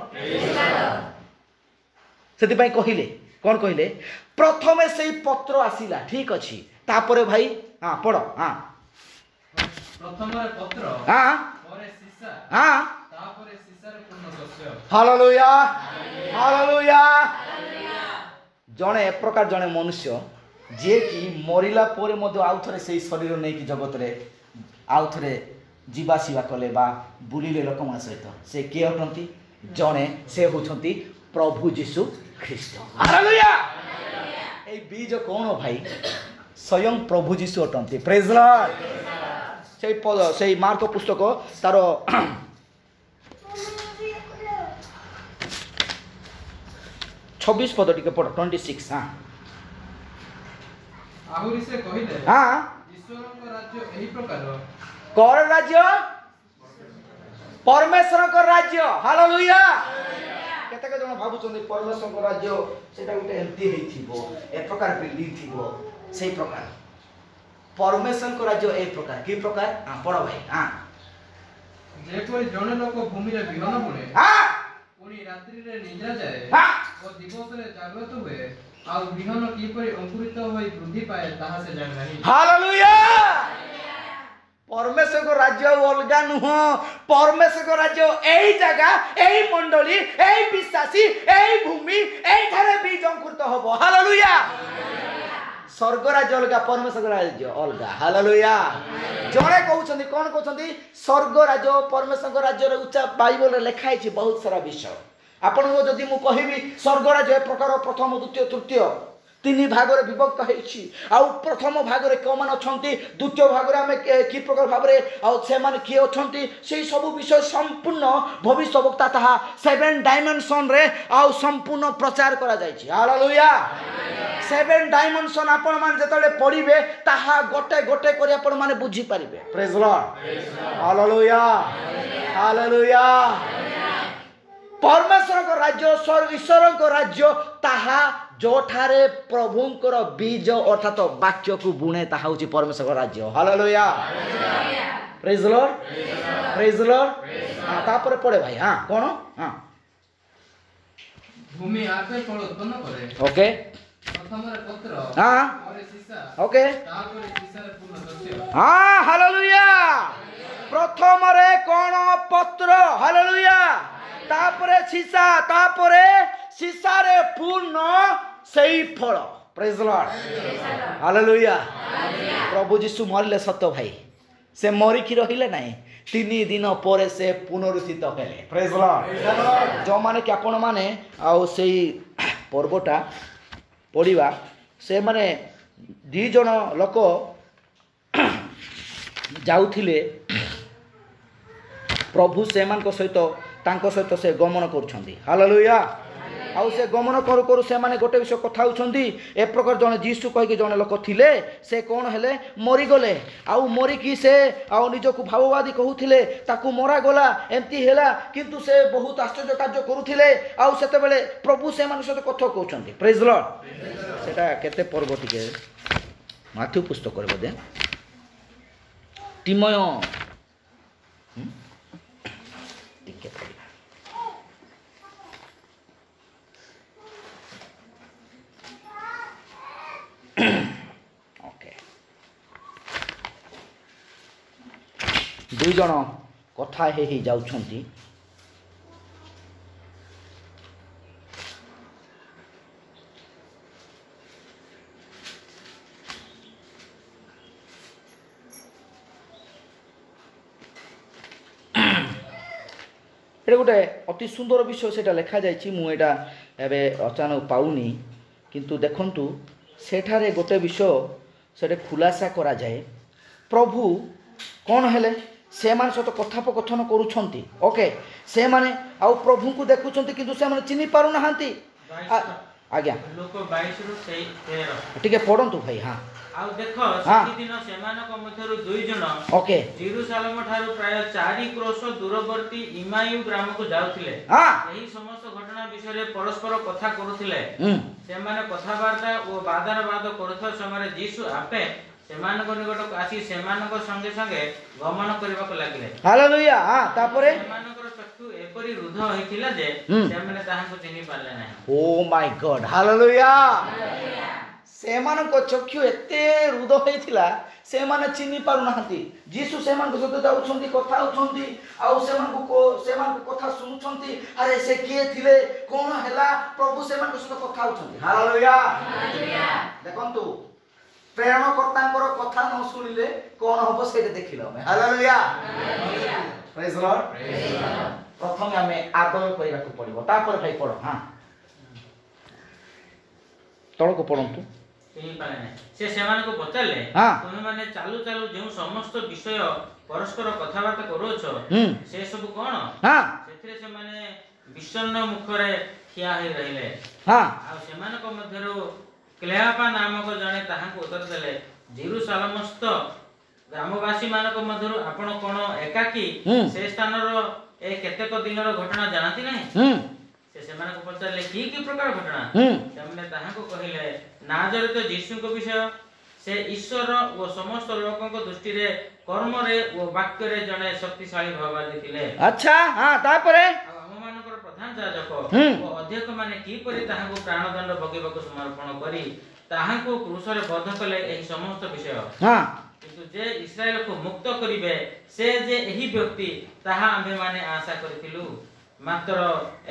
सेति भाई कहिले कौन कहिले प्रथमे सेई पत्र आसीला ठीक अछि तापरे भाई हां पढ़ो हां प्रथम रे पत्र हां परे सीसा हां तापरे सीसा रे पूर्ण शस्य हालेलुया हालेलुया जणे एक प्रकार जणे मनुष्य जे कि मरिला परे मध्य आउ थरे सेई शरीर नै कि जगत रे आउ थरे जीवा शिवा कले बा बुलिले लोक मान सहित से के अटंती जणे से होछंती प्रभु यीशु ख्रीष्ट हालेलुया ए बीज कौन भाई स्वयं प्रभु यीशु अटंती प्रेज द लॉर्ड से मार्क पुस्तक तार 26 पद टिके पढ़ 26 हां आहुरी से कहिले हां ईश्वरक राज्य एही प्रकार कर राज्य परमेश्वर को राज्य हालेलुया केतक जन भाबुचंदी परमेश्वर को राज्य सेटा गुटे एमती हेथिबो एक प्रकार बिल्डिंग थिबो सेही प्रकार परमेश्वर को राज्य एक प्रकार की प्रकार हां पढ़ भाई हां जे कोई जने लोक भूमि रे बिहन बुणे हां पुनी रात्रि रे निद्रा जाए हां ओ दिवस रे जागृत हुए आ बिहन किपरि अंकुरित होई वृद्धि पाए ताहा से जान नहीं हालेलुया परमेश्वर को राज्य अलगा नुह परमेश्वर को राज्य एही जगह एही मंडली एही विश्वासी एही भूमि एही थारे बीज अंकुरित होबो हालेलुया स्वर्ग राज्य अलगा परमेश्वर राज्य अलगा हालेलुया जणे कहउछंदी कोन कहउछंदी स्वर्ग राज्य परमेश्वर राज्य रे उच्च बाइबल रे लिखा है बहुत सारा विषय आपण को जदि मु कहिबी स्वर्ग राज्य एक प्रकार प्रथम द्वितीय तृतीय तीन भाग रे विभक्त हेछि आ प्रथम भाग रे कोन अछंती द्वितीय भाग रे हम की प्रकार भाग रे आ से मान की अछंती से सब विषय संपूर्ण भविष्यवक्ता ताहा 7 डायमेंशन रे आ संपूर्ण प्रचार करा जायछि हालेलुया 7 डायमेंशन आपण मान जतले पढिबे ताहा गोटे गोटे करी आपण माने बुझी परिबे praise the Lord hallelujah hallelujah परमेश्वर को राज्य स्वर्ग ईश्वर को राज्य ताहा जोठारे प्रभुंकर बीज अर्थात वाक्य को बुणे ताहा होची परमेश्वर को राज्य hallelujah praise the lord praise the Lord हां तापर पड़े भाई हां कोन हां भूमि आपे फल उत्पन्न करे ओके प्रथम रे पत्र हां परे सीसा ओके तापरे सीसा रे पूर्ण शस्य हां हालेलुया प्रथम रे कोन पत्र हालेलुया तापरे सीसा रे पूर्ण सही फल प्रेज द लॉर्ड हालेलुया प्रभु यीशु मरले सत भाई से मरी की रहिले नहीं 3 दिन पर से पुनरुत्थित हेले प्रेज द लॉर्ड जो माने कि आपण माने आ सेही पर्वटा पढ़िबा से माने दी जण लोक जाउथिले प्रभु से मान को सहित से गमन करुछंती हालेलुया आउ से गमन करू करू से माने गोटे विषय कथा होछंती ए प्रकार जने जीसु कहि के जने लोक थिले से कोन हेले मरि गले आउ मरि की से आउ निज को भाववादी कहउथिले ताकू मरा गला एम्ति हेला किंतु से बहुत आश्चर्य कार्य करूथिले आउ सेते बेले प्रभु से मान सहित कथा कहउछंती प्रेज द लॉर्ड सेटा केते पर्व टिके माथु पुस्तक करे बदे टिमय टिके ଦୁଇ ଜଣ କଥା ହେଇ ଯାଉଛନ୍ତି। এটা গোটে অতি ସୁନ୍ଦର ବିଷୟ ସେଟା ଲେଖାଯାଇଛି। ମୁଁ ଏଇଟା ଏବେ ଅଚାନକ ପାଉନି, କିନ୍ତୁ ଦେଖନ୍ତୁ ସେଠାରେ ଗୋଟେ ବିଷୟ ସେଠି ଖୁଲାସା କରାଯାଏ। ପ୍ରଭୁ କ'ଣ ହେଲେ ସେମାନେ ସହିତ କଥୋପକଥନ କରୁଛନ୍ତି। ଓକେ, ସେମାନେ ଆଉ ପ୍ରଭୁଙ୍କୁ ଦେଖୁଛନ୍ତି କିନ୍ତୁ ସେମାନେ ଚିହ୍ନି ପାରୁନାହାନ୍ତି। ଆଜ୍ଞା ଲୋକ 22 ରୁ 13 ଟିକେ ପଢ଼ନ୍ତୁ ଭାଇ। ହଁ ଆଉ ଦେଖ ହଁ। ସେଇ ଦିନ ସେମାନଙ୍କ ମଧ୍ୟରୁ 2 ଜଣ ଓକେ ଜେରୁସାଲେମ ଠାରୁ ପ୍ରାୟ 4 କ୍ରୋଶ ଦୂରବର୍ତ୍ତୀ ଇମାୟୁ ଗ୍ରାମକୁ ଯାଉଥିଲେ। ହଁ ଏହି ସମସ୍ତ ଘଟଣା ବିଷୟରେ ପରସ୍ପର କଥା କରୁଥିଲେ। ହୁଁ ସେମାନେ କଥାବାର୍ତ୍ତା ଓ ବାଦାନବାଦ କରୁଥିବା ସମୟରେ ଯୀଶୁ ଆପେ ସେମାନଙ୍କ ନିକଟକୁ ଆସି ସେମାନଙ୍କ ସଙ୍ଗେ ସଙ୍ଗେ ଗମନ କରିବାକୁ ଲାଗିଲେ। ହାଲେଲୁୟା। ହଁ ତାପରେ ସେମାନଙ୍କର ଚକ୍ଷୁ ଏପରି ରୁଦ୍ଧ ହୋଇଥିଲା ଯେ ସେମାନେ ତାହାଙ୍କୁ ଚିହ୍ନି ପାରିଲେ ନାହିଁ। ଓ ମାଇ ଗଡ୍, ହାଲେଲୁୟା। ସେମାନଙ୍କ ଚକ୍ଷୁ ଏତେ ରୁଦ୍ଧ ହେଇଥିଲା ସେମାନେ ଚିହ୍ନି ପାରୁନାହାନ୍ତି। ଯୀଶୁ ସେମାନଙ୍କ ସହିତ ଯାଉଛନ୍ତି, କଥା ହେଉଛନ୍ତି, ଆଉ ସେମାନଙ୍କ କଥା ଶୁଣୁଛନ୍ତି। ଆରେ ସେ କିଏ ଥିଲେ, କ'ଣ ହେଲା, ପ୍ରଭୁ ସେମାନଙ୍କ ସହିତ କଥା ହେଉଛନ୍ତି। ହାଲେଲୁୟା। ଦେଖନ୍ତୁ ପ୍ରେରଣକର୍ତ୍ତାଙ୍କର କଥା ନ ଶୁଣିଲେ କ'ଣ ହବ ସେଇଟା ଦେଖିଲ ଆମେ। ହାଲେଲୁୟା। ପ୍ରେଜ୍ ଦ ଲର୍ଡ। ପ୍ରଥମେ ଆମେ ଆଦର କରିବାକୁ ପଡ଼ିବ, ତାପରେ ଭାଇ ପଢ଼। ହଁ ତଳକୁ ପଢ଼ନ୍ତୁ। ଚିହ୍ନି ପାରିଲେ ନାହିଁ। ସେ ସେମାନଙ୍କୁ ପଚାରିଲେ, ହଁ। ତୁମେମାନେ ଚାଲୁ ଚାଲୁ ଯେଉଁ ସମସ୍ତ ବିଷୟ ପରସ୍ପର କଥାବାର୍ତ୍ତା କରୁଅଛ ସେ ସବୁ କ'ଣ? ହଁ ସେଥିରେ ସେମାନେ ବିଷଣ୍ଣ ମୁଖରେ ଠିଆ ହୋଇ ରହିଲେ। ହଁ ଆଉ ସେମାନଙ୍କ ମଧ୍ୟରୁ କ୍ଲେଆପା ନାମକ ଜଣେ ତାହାଙ୍କୁ ଉତ୍ତର ଦେଲେ, ଜେରୁସାଲେମସ୍ଥ ଗ୍ରାମବାସୀମାନଙ୍କ ମଧ୍ୟରୁ ଆପଣ କ'ଣ ଏକାକୀ ସେ ସ୍ଥାନର ଏ କେତେକ ଦିନର ଘଟଣା ଜାଣନ୍ତି ନାହିଁ? ସେ ସେମାନଙ୍କୁ ପଚାରିଲେ, କି କି ପ୍ରକାର ଘଟଣା? ସେମାନେ ତାହାଙ୍କୁ କହିଲେ, ନାଜରେତ ଯୀଶୁଙ୍କ ବିଷୟ। ସେ ଈଶ୍ୱର ଓ ସମସ୍ତ ଲୋକଙ୍କ ଦୃଷ୍ଟିରେ କର୍ମରେ ଓ ବାକ୍ୟରେ ଜଣେ ଶକ୍ତିଶାଳୀ ଭଗବାଦୀ ଥିଲେ। ଆଚ୍ଛା। ହଁ ତାପରେ ଆଉ ଆମମାନଙ୍କର ପ୍ରଧାନ ଯାଜକ ଓ ଅଧ୍ୟକ୍ଷମାନେ କିପରି ତାହାଙ୍କୁ ପ୍ରାଣଦଣ୍ଡ ଭୋଗିବାକୁ ସମର୍ପଣ କରି ତାହାଙ୍କୁ କ୍ରୁଶରେ ବଧ କଲେ ଏହି ସମସ୍ତ ବିଷୟ। ହଁ କିନ୍ତୁ ଯେ ଇସ୍ରାଏଲକୁ ମୁକ୍ତ କରିବେ ସେ ଯେ ଏହି ବ୍ୟକ୍ତି ତାହା ଆମ୍ଭେମାନେ ଆଶା କରିଥିଲୁ। ମାତ୍ର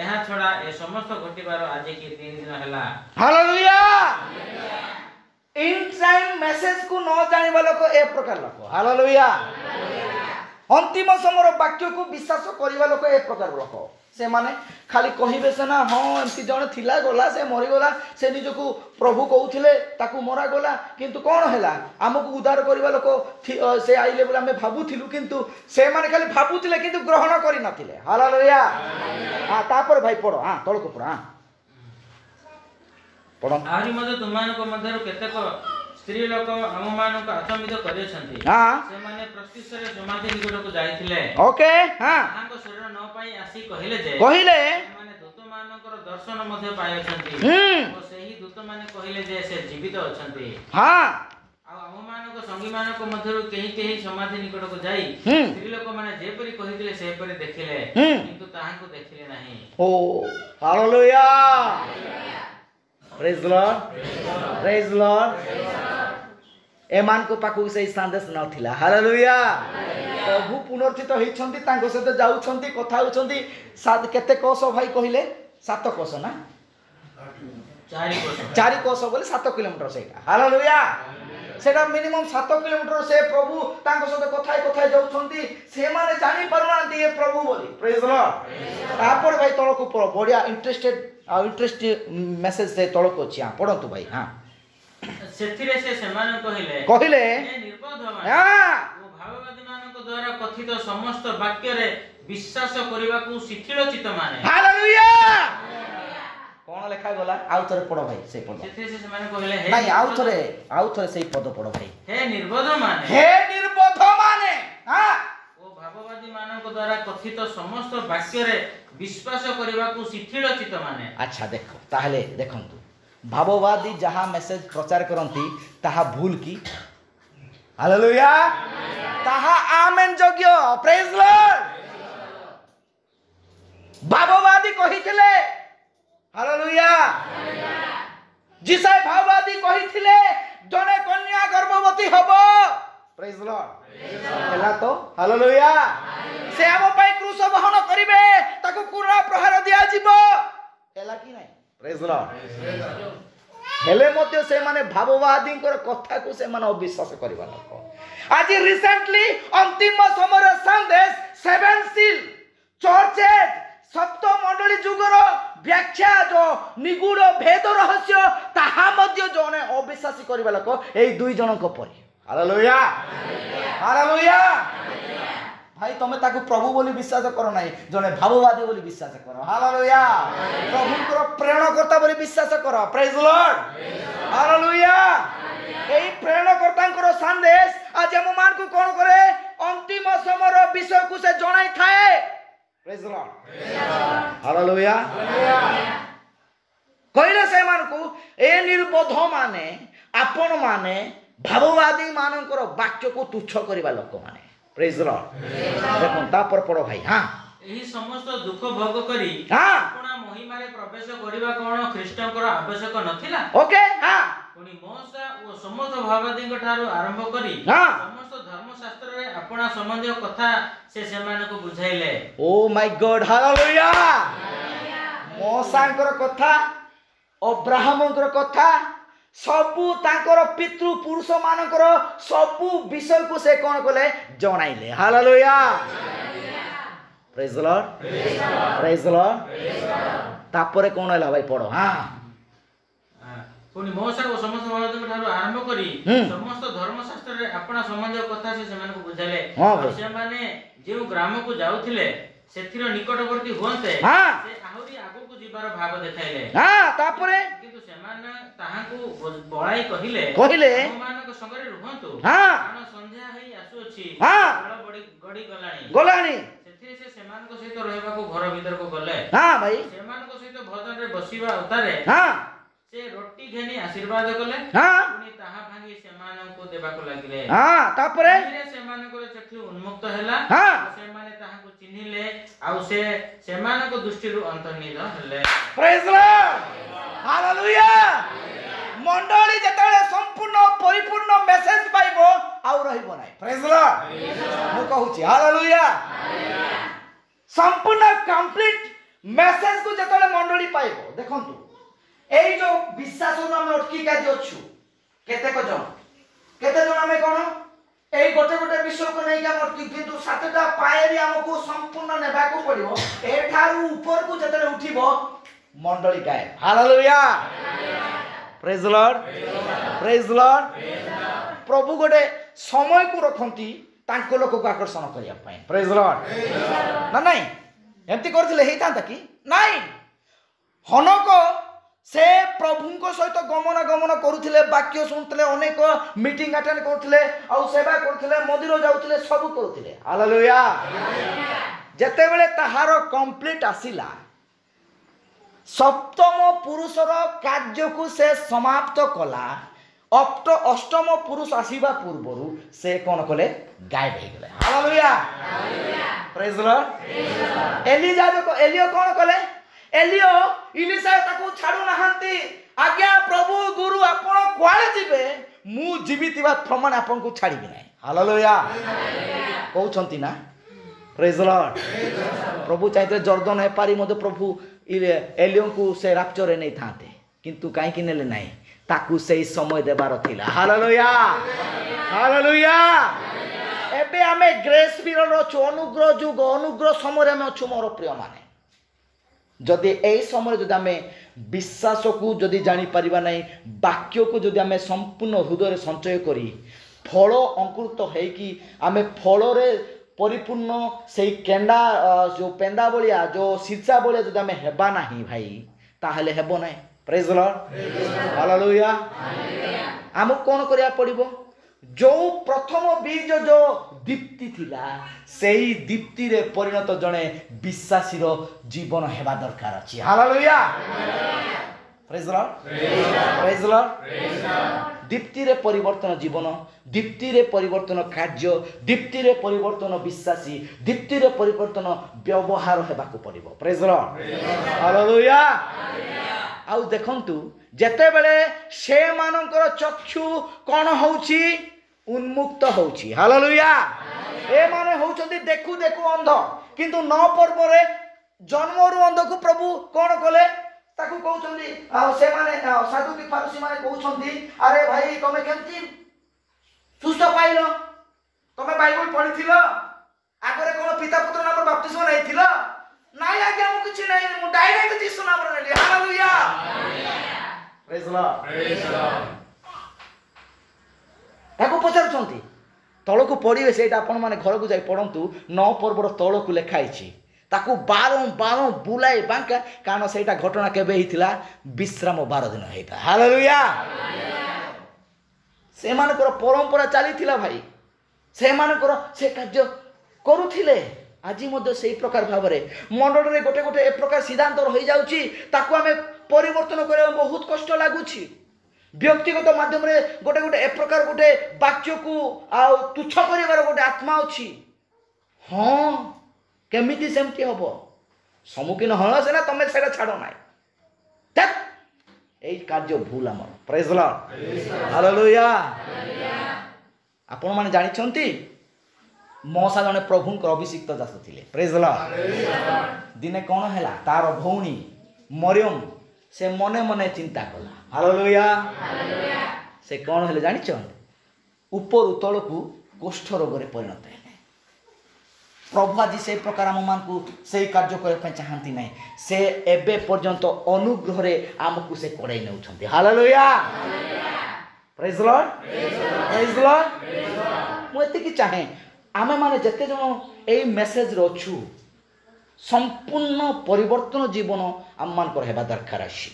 ଏହା ଛଡ଼ା ଏ ସମସ୍ତ ଘଟିବାର ଆଜିକି 3 ଦିନ ହେଲା। ହାଲେଲୁୟା। ଇନ୍ ଟାଇମ୍ ମେସେଜ କୁ ନ ଜାଣିବା ଲୋକ ଏ ପ୍ରକାର ଲୋକ। ହାଲେଲୁୟା। ଅନ୍ତିମ ସମୟର ବାକ୍ୟକୁ ବିଶ୍ୱାସ କରିବା ଲୋକ ଏ ପ୍ରକାର ଲୋକ। ସେମାନେ ଖାଲି କହିବେ ସିନା, ହଁ ଏମିତି ଜଣେ ଥିଲା, ଗଲା, ସେ ମରିଗଲା, ସେ ନିଜକୁ ପ୍ରଭୁ କହୁଥିଲେ, ତାକୁ ମରାଗଲା, କିନ୍ତୁ କ'ଣ ହେଲା, ଆମକୁ ଉଦ୍ଧାର କରିବା ଲୋକ ସେ ଆଇଲେ ବୋଲି ଆମେ ଭାବୁଥିଲୁ, କିନ୍ତୁ ସେମାନେ ଖାଲି ଭାବୁଥିଲେ କିନ୍ତୁ ଗ୍ରହଣ କରିନଥିଲେ। ହାଲେଲୁୟା। ହଁ ତାପରେ ଭାଇ ପଢ଼। ହଁ ତଳକୁ ପଢ଼। ହଁ ପଢ଼। ଆହୁରି ମଧ୍ୟ ତୁମମାନଙ୍କ ମଧ୍ୟରୁ କେତେକ ସ୍ତ୍ରୀ ଲୋକ ଆମମାନଙ୍କୁ ଆଚମ୍ବିତ କରିଅଛନ୍ତି। ହଁ ସେମାନେ ପ୍ରତ୍ୟୁଷରେ ସମାଧି ନିକଟକୁ ଯାଇଥିଲେ। ଓକେ। ହଁ ତାହାଙ୍କ ଶରୀର ନ ପାଇ ଆସି କହିଲେ ଯେ କହିଲେ ସେମାନେ ଦୂତମାନଙ୍କର ଦର୍ଶନ ମଧ୍ୟ ପାଇଅଛନ୍ତି। ଓ ସେହି ଦୂତମାନେ କହିଲେ ଯେ ସେ ଜୀବିତ ଅଛନ୍ତି। ହଁ ଆଉ ଆମମାନଙ୍କ ସଙ୍ଗୀମାନଙ୍କ ମଧ୍ୟରୁ କେହି କେହି ସମାଧି ନିକଟକୁ ଯାଇ ସ୍ତ୍ରୀ ଲୋକମାନେ ଯେପରି କହିଥିଲେ ସେପରି ଦେଖିଲେ, କିନ୍ତୁ ତାହାଙ୍କୁ ଦେଖିଲେ ନାହିଁ। ଓ ହାଲେଲୁୟା। ପ୍ରେଜ୍ ଦ ଲର୍ଡ। ପ୍ରେଜ୍ ଦ ଲର୍ଡ। ଏମାନଙ୍କ ପାଖକୁ ସେଇ ସନ୍ଦେଶ ନଥିଲା। ହାଲେଲୁୟା। ପ୍ରଭୁ ପୁନର୍ଥିତ ହେଇଛନ୍ତି, ତାଙ୍କ ସହିତ ଯାଉଛନ୍ତି, କଥା ହେଉଛନ୍ତି। କେତେ କୋଶ ଭାଇ କହିଲେ? 7 କୋଶ ନା 4 କୋଶ ବୋଲି 7 କିଲୋମିଟର ସେଇଟା। ହାଲେଲୁୟା। ସେଇଟା ମିନିମମ୍ 7 କିଲୋମିଟର। ସେ ପ୍ରଭୁ ତାଙ୍କ ସହିତ କଥା ଯାଉଛନ୍ତି, ସେମାନେ ଜାଣିପାରୁନାହାନ୍ତି ଏ ପ୍ରଭୁ ବୋଲି। ପ୍ରେଜ୍ ଦ ଲର୍ଡ। ତାପରେ ଭାଇ ତଳକୁ ପଢ଼। ବଢ଼ିଆ ଇଣ୍ଟରେଷ୍ଟିଂ ମେସେଜ ସେ ତଳକୁ ଅଛି। ହଁ ପଢ଼ନ୍ତୁ ଭାଇ। ହଁ ସେଥିରେ ସେ ସେମାନଙ୍କୁ କହିଲେ, କହିଲେ ହେ ନିର୍ବୋଧମାନେ ଓ ଭାବବାଦୀମାନଙ୍କ ଦ୍ୱାରା କଥିତ ସମସ୍ତ ବାକ୍ୟରେ ବିଶ୍ୱାସ କରିବାକୁ ଶିଥିଳ ଚିତ୍ତମାନେ। ହାଲେଲୁୟା। କ'ଣ ଲେଖାଗଲା? ଆଉ ଥରେ ପଢ଼ ଭାଇ ସେଇ ପଦ। ସେଥିରେ ସେ ସେମାନଙ୍କୁ କହିଲେ, ନାଇଁ ଆଉ ଥରେ ସେଇ ପଦ ପଢ଼ ଭାଇ। ହେ ନିର୍ବୋଧମାନେ ହେ ନିର୍ବୋଧମାନେ ଓ ଭାବବାଦୀମାନଙ୍କ ଦ୍ୱାରା କଥିତ ସମସ୍ତ ବାକ୍ୟରେ ବିଶ୍ୱାସ କରିବାକୁ ଶିଥିଳ ଚିତ୍ତମାନେ। ଆଚ୍ଛା ଦେଖ, ତାହେଲେ ଦେଖନ୍ତୁ, ଭାବବାଦୀ ଯାହା ମେସେଜ ପ୍ରଚାର କରନ୍ତି ତାହା ଭୁଲ କି? ହାଲେଲୁୟା। ତାହା ଆମେନ୍ ଯୋଗ୍ୟ। ପ୍ରେଜ୍ ଦ ଲର୍ଡ। ଭାବବାଦୀ କହିଥିଲେ, ହାଲେଲୁୟା, ଯିଶାୟ ଭାବବାଦୀ କହିଥିଲେ ଜଣେ କନ୍ୟା ଗର୍ଭବତୀ ହବ, ପ୍ରେଜ୍ ଲର୍ଡ ହେଲା ତ ହାଲେଲୁୟା ସେ ଆମ ପାଇଁ କ୍ରୁଶ ବହନ କରିବେ ତାକୁ କୁରା ପ୍ରହାର ଦିଆଯିବ ହେଲା କି ନାହିଁ ପ୍ରେଜ୍ ଲର୍ଡ ହେଲେ ମଧ୍ୟ ସେମାନେ ଭାବବାଦୀଙ୍କର କଥାକୁ ସେମାନେ ଅବିଶ୍ୱାସ କରିବା ଲୋକ ଆଜି ରିସେଣ୍ଟଲି ଅନ୍ତିମ ସମୟର ସନ୍ଦେଶ 7 ସିଲ୍ ଚର୍ଚ୍ଚ ଏଜ୍ ସପ୍ତ ମଣ୍ଡଳୀ ଯୁଗର ବ୍ୟାଖ୍ୟା ଯୋ ନିଗୁଡ ଭେଦ ରହସ୍ୟ ତାହା ମଧ୍ୟ ଜଣେ ଅବିଶ୍ୱାସୀ କରିବା ଲୋକ ଏଇ ଦୁଇ ଜଣଙ୍କ ପରି ହାଲେଲୁୟା ହାଲେଲୁୟା ଭାଇ ତମେ ତାକୁ ପ୍ରଭୁ ବୋଲି ବିଶ୍ୱାସ କର ନାହିଁ ଜଣେ ଭାବବାଦୀ ବୋଲି ବିଶ୍ୱାସ କର ହାଲେଲୁୟା ପ୍ରଭୁଙ୍କର ପ୍ରେରଣକର୍ତ୍ତା ବୋଲି ବିଶ୍ୱାସ କର ପ୍ରେଜ୍ ଲର୍ଡ ହାଲେଲୁୟା এই প্রেরণকর্তাଙ୍କର ସନ୍ଦେଶ ଆଜି ଆମ ମାନଙ୍କୁ କ'ଣ କରେ ଅନ୍ତିମ ସମୟର ବିଷୟକୁ ସେ ଜଣାଇ ଥାଏ ପ୍ରେଜ୍ ଲର୍ଡ ହାଲେଲୁୟା କହିଲେ ସେମାନଙ୍କୁ ଏ ନିର୍ବୋଧ ମାନେ ଆପଣ ମାନେ ଭାବବାଦୀ ମାନଙ୍କର ବାକ୍ୟକୁ ତୁଚ୍ଛ କରିବା ଲୋକମାନେ ପ୍ରେଜ୍ ଲର୍ଡ ଦେଖନ୍ତୁ ତାପରେ ପଢ ଭାଇ ହଁ ଏହି ସମସ୍ତ ଦୁଃଖ ଭୋଗ କରି ହଁ ଆପଣା ମହିମାରେ ପ୍ରବେଶ କରିବା କ'ଣ ଖ୍ରୀଷ୍ଟଙ୍କର ଆବଶ୍ୟକ ନଥିଲା ଓକେ ହଁ ପୁଣି ମୋସା ଓ ସମସ୍ତ ଭାବବାଦୀଙ୍କ ଠାରୁ ଆରମ୍ଭ କରି ହଁ ସମସ୍ତ ଧର୍ମଶାସ୍ତ୍ରରେ ଆପଣା ସମ୍ବନ୍ଧୀୟ କଥା ସେ ସେମାନଙ୍କୁ ବୁଝାଇଲେ ଓ ମାଇ ଗଡ୍ ହାଲେଲୁୟା ମୋସାଙ୍କର କଥା ଅବ୍ରାହମଙ୍କର କଥା ସବୁ ତାଙ୍କର ପିତୃ ପୁରୁଷ ମାନଙ୍କର ସବୁ ବିଷୟକୁ ସେ କ'ଣ କଲେ ଜଣାଇଲେ ହାଲେଲୁୟା ପ୍ରେଜ୍ ଲର୍ଡ ପ୍ରେଜ୍ ଲର୍ଡ ତାପରେ କ'ଣ ହେଲା ଭାଇ ପଢ ହଁ ପୁଣି ମୋସା ଓ ସମସ୍ତ ଭାବବାଦୀଙ୍କ ଠାରୁ ଆରମ୍ଭ କରି ସମସ୍ତ ଧର୍ମଶାସ୍ତ୍ରରେ ଆପଣା ସମ୍ବନ୍ଧୀୟ କଥା ସେ ସେମାନଙ୍କୁ ବୁଝାଇଲେ ଆଉ ସେମାନେ ଯେଉଁ ଗ୍ରାମକୁ ଯାଉଥିଲେ ସେଥିର ନିକଟବର୍ତ୍ତୀ ହୁଅନ୍ତେ ସେ ଆହୁରି ଆଗକୁ ଯିବାର ଭାବ ଦେଖାଇଲେ ତାପରେ କିନ୍ତୁ ସେମାନେ ତାହାଙ୍କୁ ବଳାଇ କହିଲେ ଆମମାନଙ୍କ ସଙ୍ଗରେ ରୁହନ୍ତୁ କାରଣ ସନ୍ଧ୍ୟା ହେଇ ଆସୁଅଛି ବେଳ ଗଡ଼ି ଗଲାଣି ସେଥିରେ ସେ ସେମାନଙ୍କ ସହିତ ରହିବାକୁ ଘର ଭିତରକୁ ଗଲେ ସେମାନଙ୍କ ସହିତ ଭୋଜନରେ ବସିବା ଉତ୍ତାରେ ସେ ରୋଟି ଘେନି ଆଶୀର୍ବାଦ କଲେ ପୁଣି ତାହା ଭାଙ୍ଗି ସେମାନଙ୍କୁ ଦେବାକୁ ଲାଗିଲେ ତାପରେ ସେମାନଙ୍କର ଚକ୍ଷୁ ଉନ୍ମୁକ୍ତ ହେଲା ସେମାନେ ତାହାଙ୍କୁ ଚିହ୍ନିଲେ ଆଉ ସେ ସେମାନଙ୍କ ଦୃଷ୍ଟିରୁ ଅନ୍ତର୍ନିହିତ ହେଲେ ପ୍ରେଜ୍ ଲର୍ଡ ହାଲେଲୁୟା ମଣ୍ଡଳୀ ଯେତେବେଳେ ସମ୍ପୂର୍ଣ୍ଣ ପରିପୂର୍ଣ୍ଣ ମେସେଜ ପାଇବ ଆଉ ରହିବ ନାହିଁ ପ୍ରେଜ୍ ଲର୍ଡ ମୁଁ କହୁଛି ହାଲେଲୁୟା ସମ୍ପୂର୍ଣ୍ଣ କମ୍ପ୍ଲିଟ ମେସେଜକୁ ଯେତେବେଳେ ମଣ୍ଡଳୀ ପାଇବ ଦେଖନ୍ତୁ এই যে বিশ্বাসରୁ ଆମେ ଅଟକିକି ଆଜି ଅଛୁ କେତେ ଜଣ ଆମେ କ'ଣ এই ଗୋଟେ ବିଷୟକୁ ନେଇକି ଆମେ ଅଟକି କିନ୍ତୁ 7ଟା ପାଏରି ଆମକୁ ସମ୍ପୂର୍ଣ୍ଣ ନେବାକୁ ପଡ଼ିବ ଏଠାରୁ ଉପରକୁ ଯେତେବେଳେ ଉଠିବ ମଣ୍ଡଳୀ ଗାଏ ହାଲେଲୁୟା ପ୍ରେଜ୍ ଲର୍ଡ ପ୍ରେଜ୍ ଲର୍ଡ ପ୍ରଭୁ ଗୋଟେ ସମୟକୁ ରଖନ୍ତି ତାଙ୍କ ଲୋକକୁ ଆକର୍ଷଣ କରିବା ପାଇଁ ପ୍ରେଜ୍ ଲର୍ଡ ନା ନାଇଁ ଏମିତି କରିଥିଲେ ହେଇଥାନ୍ତା କି ନାଇଁ ହନକ से प्रभुଙ୍କ सहित गमनागमन करुଥିଲେ वाक्य शुणुଥିଲେ अनेक मीटिंग अटेंड करुଥିଲେ और सेवा करुଥିଲେ मंदिर जाउଥିଲେ सब करुଥିଲେ हालेलुया जेतेबेले ताहार कंप्लीट आसिला सप्तम पुरुषर कार्य को से समाप्त कला अष्टम पुरुष आसीबा पूर्वरु से कोन कले गायब हो गले हालेलुया प्रेज लॉर्ड एलियो कोन कले एलियो इलिशा ताकू छाड़ू नहांती आज्ञा प्रभु गुरु आपण कुआळे जिबे मु जीवितवा प्रमाण आपण को छाड़ीबी नै हालेलुया कहउछंती ना प्रेज लॉर्ड प्रभु चाहते जर्दन हे पारी मधे प्रभु एलियो को से रैप्चर नै थाते किंतु काई कि नेले नै ताकू सेही समय देबार थिला हालेलुया हालेलुया एबे हमें ग्रेस पीरियड रो अनुग्रह जुग अनुग्रह समय रे हम छु मोर प्रिय माने जदि यही समय जदि आम विश्वास को जदि जापर ना वाक्य को जदि आम संपूर्ण हृदय संचय करी फल अंकुरित होकि आम फल परिपूर्ण से केंडा जो पेंदा भलिया जो सीचा भलिया जदि आम हेबा नहीं भाई ताहले हेबो ना प्रेज लॉर्ड हालेलुया आमको कौन करिया पड़िबो जो प्रथम बीज जो दीप्ति थिला सेही दीप्ति रे परिणत जने विश्वासी रो जीवन हेबा दरकार अछि hallelujah praise Lord praise Lord Deepti रे परिवर्तन जीवन दीप्ति रे परिवर्तन कार्य दीप्ति रे परिवर्तन विश्वासी दीप्ति रे परिवर्तन व्यवहार हेबा को पड़िबो प्रेज लॉर्ड हालेलुया आउ देखंतु जेते बेले से मानकर चक्षु कोन होउची ଉନ୍ମୁକ୍ତ ହେଉଛି। ହାଲେଲୁୟା। ଏମାନେ ହେଉଛନ୍ତି ଦେଖୁ ଦେଖୁ ଅନ୍ଧ, କିନ୍ତୁ 9 ପର୍ବରେ ଜନ୍ମରୁ ଅନ୍ଧକୁ ପ୍ରଭୁ କ'ଣ କଲେ? ତାକୁ କହୁଛନ୍ତି ଆଉ ସେମାନେ ସାଧୁକି ଫାରୁସୀ ମାନେ କହୁଛନ୍ତି, ଆରେ ଭାଇ ତମେ କେମିତି ସୁସ୍ଥ ପାଇଲ? ତମେ ବାଇବଲ ପଢିଥିଲ? ଆଗରେ କ'ଣ ପିତା ପୁତ୍ର ନାମରେ ବାପ୍ତିସ୍ମ ନେଇଥିଲ? ନାଇଁ ଆଜ୍ଞା, ମୁଁ କିଛି ନାହିଁ, ମୁଁ ଡାଇରେକ୍ଟ ଯୀଶୁ ନାମରେ ନେଲି। ହାଲେଲୁୟା। ପ୍ରେଜ୍ ଦ ଲର୍ଡ। ତାକୁ ପଚାରୁଛନ୍ତି, ତଳକୁ ପଢିବେ, ସେଇଟା ଆପଣମାନେ ଘରକୁ ଯାଇ ପଢନ୍ତୁ। 9 ପର୍ବର ତଳକୁ ଲେଖା ହେଇଛି। ତାକୁ ବାରମ୍ବାର ବୁଲାଇ ବାଙ୍କା, କାରଣ ସେଇଟା ଘଟଣା କେବେ ହେଇଥିଲା? ବିଶ୍ରାମ 12 ଦିନ ହେଇଥିଲା। ହାଲେଲୁୟା। ସେମାନଙ୍କର ପରମ୍ପରା ଚାଲିଥିଲା ଭାଇ, ସେମାନଙ୍କର ସେ କାର୍ଯ୍ୟ କରୁଥିଲେ। ଆଜି ମଧ୍ୟ ସେଇ ପ୍ରକାର ଭାବରେ ମଣ୍ଡଳରେ ଗୋଟେ ଗୋଟେ ଏ ପ୍ରକାର ସିଦ୍ଧାନ୍ତ ରହିଯାଉଛି, ତାକୁ ଆମେ ପରିବର୍ତ୍ତନ କରିବା ବହୁତ କଷ୍ଟ ଲାଗୁଛି। ବ୍ୟକ୍ତିଗତ ମାଧ୍ୟମରେ ଗୋଟେ ଗୋଟେ ଏ ପ୍ରକାର ଗୋଟେ ବାକ୍ୟକୁ ଆଉ ତୁଚ୍ଛ କରିବାର ଗୋଟେ ଆତ୍ମା ଅଛି। ହଁ, କେମିତି ସେମିତି ହବ? ସମ୍ମୁଖୀନ ହଁ ସିନା, ତମେ ସେଇଟା ଛାଡ଼ ନାହିଁ। এই କାର୍ଯ୍ୟ ଭୁଲ ଆମର। ପ୍ରେଜ୍ ଦ ଲର୍ଡ। ହାଲେଲୁୟା। ଆପଣମାନେ ଜାଣିଛନ୍ତି ମଉସା ଜଣେ ପ୍ରଭୁଙ୍କର ଅଭିଷିକ୍ତ ଦାସ ଥିଲେ। ପ୍ରେଜ୍ ଦ ଲର୍ଡ। ଦିନେ କ'ଣ ହେଲା? ତାର ଭଉଣୀ ମରିୟମ ସେ ମନେ ମନେ ଚିନ୍ତା କଲା। ହାଲେଲୁୟା। ସେ କ'ଣ ହେଲେ ଜାଣିଛ? ଉପରୁ ତଳକୁ କୁଷ୍ଠ ରୋଗରେ ପରିଣତ ହେଲେ। ପ୍ରଭୁ ଆଜି ସେଇ ପ୍ରକାର ଆମମାନଙ୍କୁ ସେଇ କାର୍ଯ୍ୟ କରିବା ପାଇଁ ଚାହାନ୍ତି ନାହିଁ। ସେ ଏବେ ପର୍ଯ୍ୟନ୍ତ ଅନୁଗ୍ରହରେ ଆମକୁ ସେ କଡ଼େଇ ନେଉଛନ୍ତି। ହାଲେଲୁୟା। ପ୍ରେଜ୍ ଦ ଲର୍ଡ। ପ୍ରେଜ୍ ଦ ଲର୍ଡ। ମୁଁ ଏତିକି ଚାହେଁ, ଆମେମାନେ ଯେତେ ଜଣ ଏଇ ମେସେଜରେ ଅଛୁ, ସମ୍ପୂର୍ଣ୍ଣ ପରିବର୍ତ୍ତନ ଜୀବନ ଆମମାନଙ୍କର ହେବା ଦରକାର ଅଛି।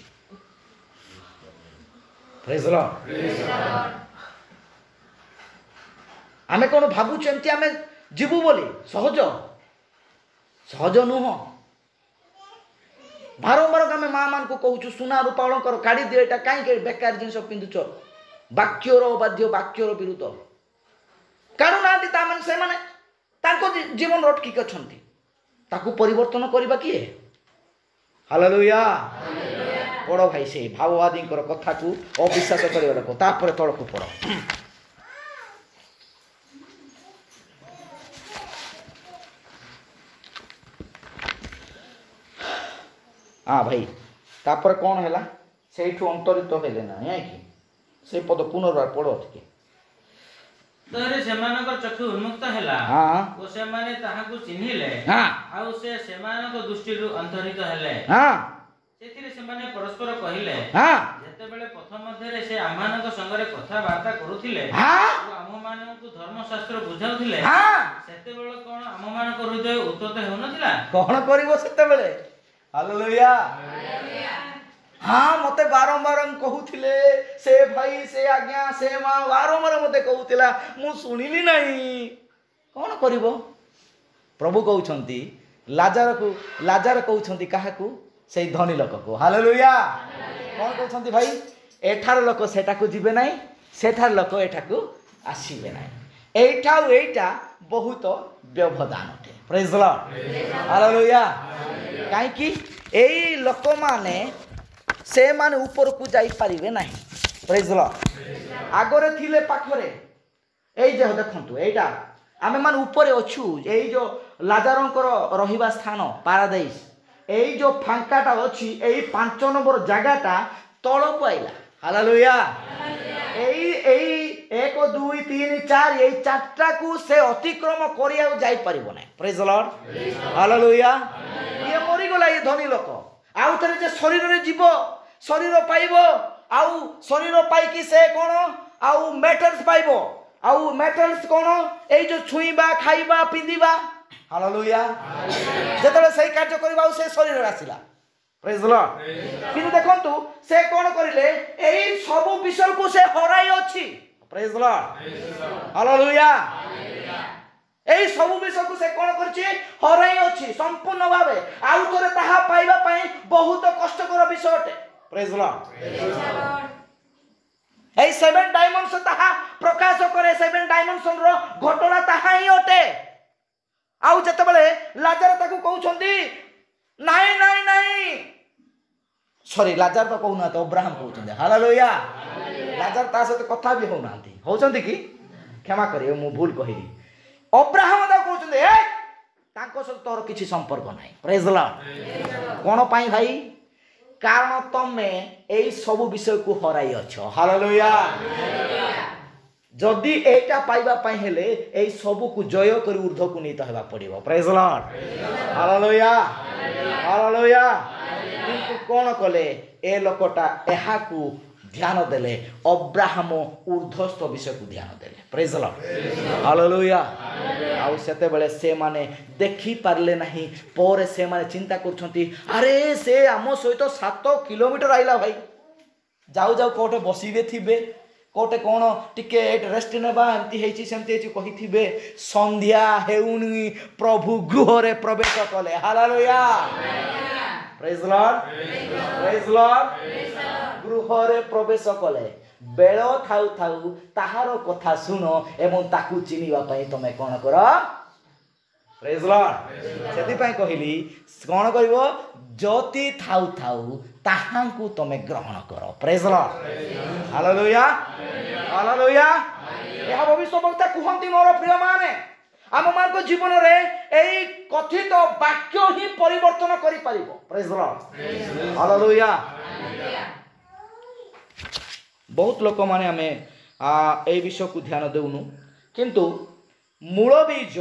ପ୍ରେଜ୍ ଦ ଲର୍ଡ। ଆମେ କ'ଣ ଭାବୁଛୁ ଏମିତି ଆମେ ଯିବୁ ବୋଲି? ସହଜ ନୁହଁ। ବାରମ୍ବାର ଆମେ ମା ମାନଙ୍କୁ କହୁଛୁ, ସୁନା ରୂପା ଅଳଙ୍କାର କାଢି ଦିଅ, ଏଇଟା କାହିଁକି ବେକାର ଜିନିଷ ପିନ୍ଧୁଛ? ବାକ୍ୟର ଅବାଧ୍ୟ, ବାକ୍ୟର ବିରୁଦ୍ଧ କାଢୁନାହାନ୍ତି। ତାମାନେ ସେମାନେ ତାଙ୍କ ଜୀବନରେ ଅଟକିକି ଅଛନ୍ତି। ତାକୁ ପରିବର୍ତ୍ତନ କରିବା କିଏ? ହାଲେଲୁୟା। ପଢ ଭାଇ ସେଇ ଭାବବାଦୀଙ୍କର କଥାକୁ ଅବିଶ୍ୱାସ କରିବା ଲୋକ, ତାପରେ ତଳକୁ ପଢ। ହଁ ଭାଇ, ତାପରେ କ'ଣ ହେଲା? ସେଇଠୁ ଅନ୍ତରିତ ହେଲେ ନା, କି ସେ ପଦ ପୁନର୍ବାର ପଢ ଟିକେ। ତହିଁରେ ସେମାନଙ୍କର ଚକ୍ଷୁ ଉନ୍ମୁକ୍ତ ହେଲା ଓ ସେମାନେ ତାହାକୁ ଚିହ୍ନିଲେ, ଆଉ ସେ ସେମାନଙ୍କ ଦୃଷ୍ଟିରୁ ଅନ୍ତରିତ ହେଲେ। ସେଥିରେ ସେମାନେ ପରସ୍ପର କହିଲେ, ଯେତେବେଳେ ପଥ ମଧ୍ୟରେ ସେ ଆମମାନଙ୍କ ସଙ୍ଗରେ କଥାବାର୍ତ୍ତା କରୁଥିଲେ ଓ ଆମମାନଙ୍କୁ ଧର୍ମଶାସ୍ତ୍ର ବୁଝାଉଥିଲେ, ସେତେବେଳେ କ'ଣ ଆମମାନଙ୍କ ହୃଦୟ ଉତ୍ତତ ହେଉନଥିଲା? କ'ଣ କରିବ ସେତେବେଳେ? ହାଲେଲୁୟା। ମତେ ବାରମ୍ବାର କହୁଥିଲେ, ସେ ଭାଇ, ସେ ଆଜ୍ଞା, ସେ ମା ବାରମ୍ବାର ମତେ କହୁଥିଲା, ମୁଁ ଶୁଣିଲି ନାହିଁ। କ'ଣ କରିବ? ପ୍ରଭୁ କହୁଛନ୍ତି ଲାଜାର କହୁଛନ୍ତି କାହାକୁ? ସେଇ ଧନୀ ଲୋକକୁ। ହାଲେଲୁୟା। କ'ଣ କହୁଛନ୍ତି ଭାଇ? ଏଠାର ଲୋକ ସେଠାକୁ ଯିବେ ନାହିଁ, ସେଠାର ଲୋକ ଏଠାକୁ ଆସିବେ ନାହିଁ। এইটা ଆଉ এইটা ବହୁତ ବ୍ୟବଧାନ ଅଟେ। ପ୍ରେଜ୍ ଦ ଲର୍ଡ। ହାଲେଲୁୟା। କାହିଁକି? ଏଇ ଲୋକମାନେ ସେମାନେ ଉପରକୁ ଯାଇପାରିବେ ନାହିଁ। ପ୍ରେଜ୍ ଦ ଲର୍ଡ। ଆଗରେ ଥିଲେ ପାଖରେ, ଏଇ ଯେ ଦେଖନ୍ତୁ, ଏଇଟା ଆମେମାନେ ଉପରେ ଅଛୁ। ଏଇ ଯେଉଁ ଲାଜାରଙ୍କର ରହିବା ସ୍ଥାନ ପାରାଦାଇସ୍, ଏଇ ଯେଉଁ ଫାଙ୍କାଟା ଅଛି, ଏଇ 5 ନମ୍ବର ଜାଗାଟା ତଳକୁ ଆଇଲା। ହାଲେଲୁୟା। ଏଇ 1 2 3 4 ଏଇ 4টাକୁ ସେ ଅତିକ୍ରମ କରିବାକୁ ଯାଇପାରିବ ନାହିଁ। ପ୍ରେଜ୍ ଦ ଲର୍ଡ। ହାଲେଲୁୟା। ଇଏ ମରିଗଲା, ଇଏ ଧନୀ ଲୋକ। ଆଉ ଥରେ ଯେ ଶରୀରରେ ଯିବ, ଶରୀର ପାଇବ, ଆଉ ଶରୀର ପାଇକି ସେ କ'ଣ ଆଉ ମେଟଲ୍ସ ପାଇବ। ଆଉ ମେଟଲ୍ସ କ'ଣ? ଏଇ ଯେଉଁ ଛୁଇଁବା, ଖାଇବା, ପିନ୍ଧିବା। ହାଲେଲୁୟା। ଯେତେବେଳେ ସେଇ କାର୍ଯ୍ୟ କରିବା, ଆଉ ସେ ଶରୀରରେ ଆସିଲା। ପ୍ରେଜ୍ ଦ ଲର୍ଡ। କିନ୍ତୁ ଦେଖନ୍ତୁ ସେ କ'ଣ କରିଲେ? ଏଇ ସବୁ ବିଷୟକୁ ସେ ହରାଇ ଅଛି। ପ୍ରେଜ୍ ଦ ଲର୍ଡ। ହାଲେଲୁୟା। এই ସବୁ ବିଷୟକୁ ସେ କ'ଣ କରିଛି? ହରାଇ ଅଛି ସମ୍ପୂର୍ଣ୍ଣ ଭାବେ। ଆଉ ଥରେ ତାହା ପାଇବା ପାଇଁ ବହୁତ କଷ୍ଟକର ବିଷୟ ଅଟେ। ପ୍ରେଜ୍ ଦ ଲର୍ଡ। এই 7 ডাইমেনশন তাহা প্রকাশ করে। 7 ডাইমেনশন র ঘটনা তাহা হি অটে। আউ যেতেবেলে লাজার তাকে কହୁଛନ୍ତି নাই নাই নাই, সরি লাজার তো কହୁନାହାନ୍ତି, ଅବ୍ରାହମ କହୁଛନ୍ତି। ହାଲେଲୁୟା। ଲାଜାର ତା ସହିତ କଥା ବି ହଉନାହାନ୍ତି। ହଉଛନ୍ତି କି? क्षमा करिए मु भूल कहली अब्राहम ता कहउछन ए तांको सहित तोर किछि संपर्क नाही प्रेज द लॉर्ड कोन पाई भाई कारण तमे एई सब विषय को हराई अछो हालेलुया जदि एटा पाइबा पाई हेले एई सब को जय करी ऊर्ध्व को नीत हेबा पड़िबो praise the Lord hallelujah hallelujah किंतु कोन कले ए लोकटा एहा को ध्यान देले अब्राहम ऊर्ध्वस्थ विषय को ध्यान देले प्रेज द लॉर्ड हालेलुया आउ सेते बेले से माने देखि पारले नाही पर से माने चिंता करछंती अरे से आमो सहित 7 किलोमीटर आइला भाई जाऊ जाऊ कोटे बसिबे थिबे कोटे कोन टिके रेस्ट नेबा एंती हेची सेमती हेची कहिथिबे संध्या हेउनी प्रभु गृह रे प्रवेश कले hallelujah praise the lord praise the Lord गृह रे प्रवेश कले बेल थाउ थाउ ताहार कथा सुन एवं ताकू चिनिबा पई तमे कोन कर प्रेज द लॉर्ड सेति पई कहिली कोन करिवो ज्योति थाउ थाउ ताहांकू तमे ग्रहण करो praise the Lord hallelujah hallelujah यह भविष्यवक्ता कहंती मोर प्रिय माने आम मान को जीवन रे एई कथित वाक्य ही परिवर्तन करि परिबो प्रेज द लॉर्ड हालेलुया बहुत लोक माने आमे ए विषय को ध्यान देउनु किंतु मूल बीज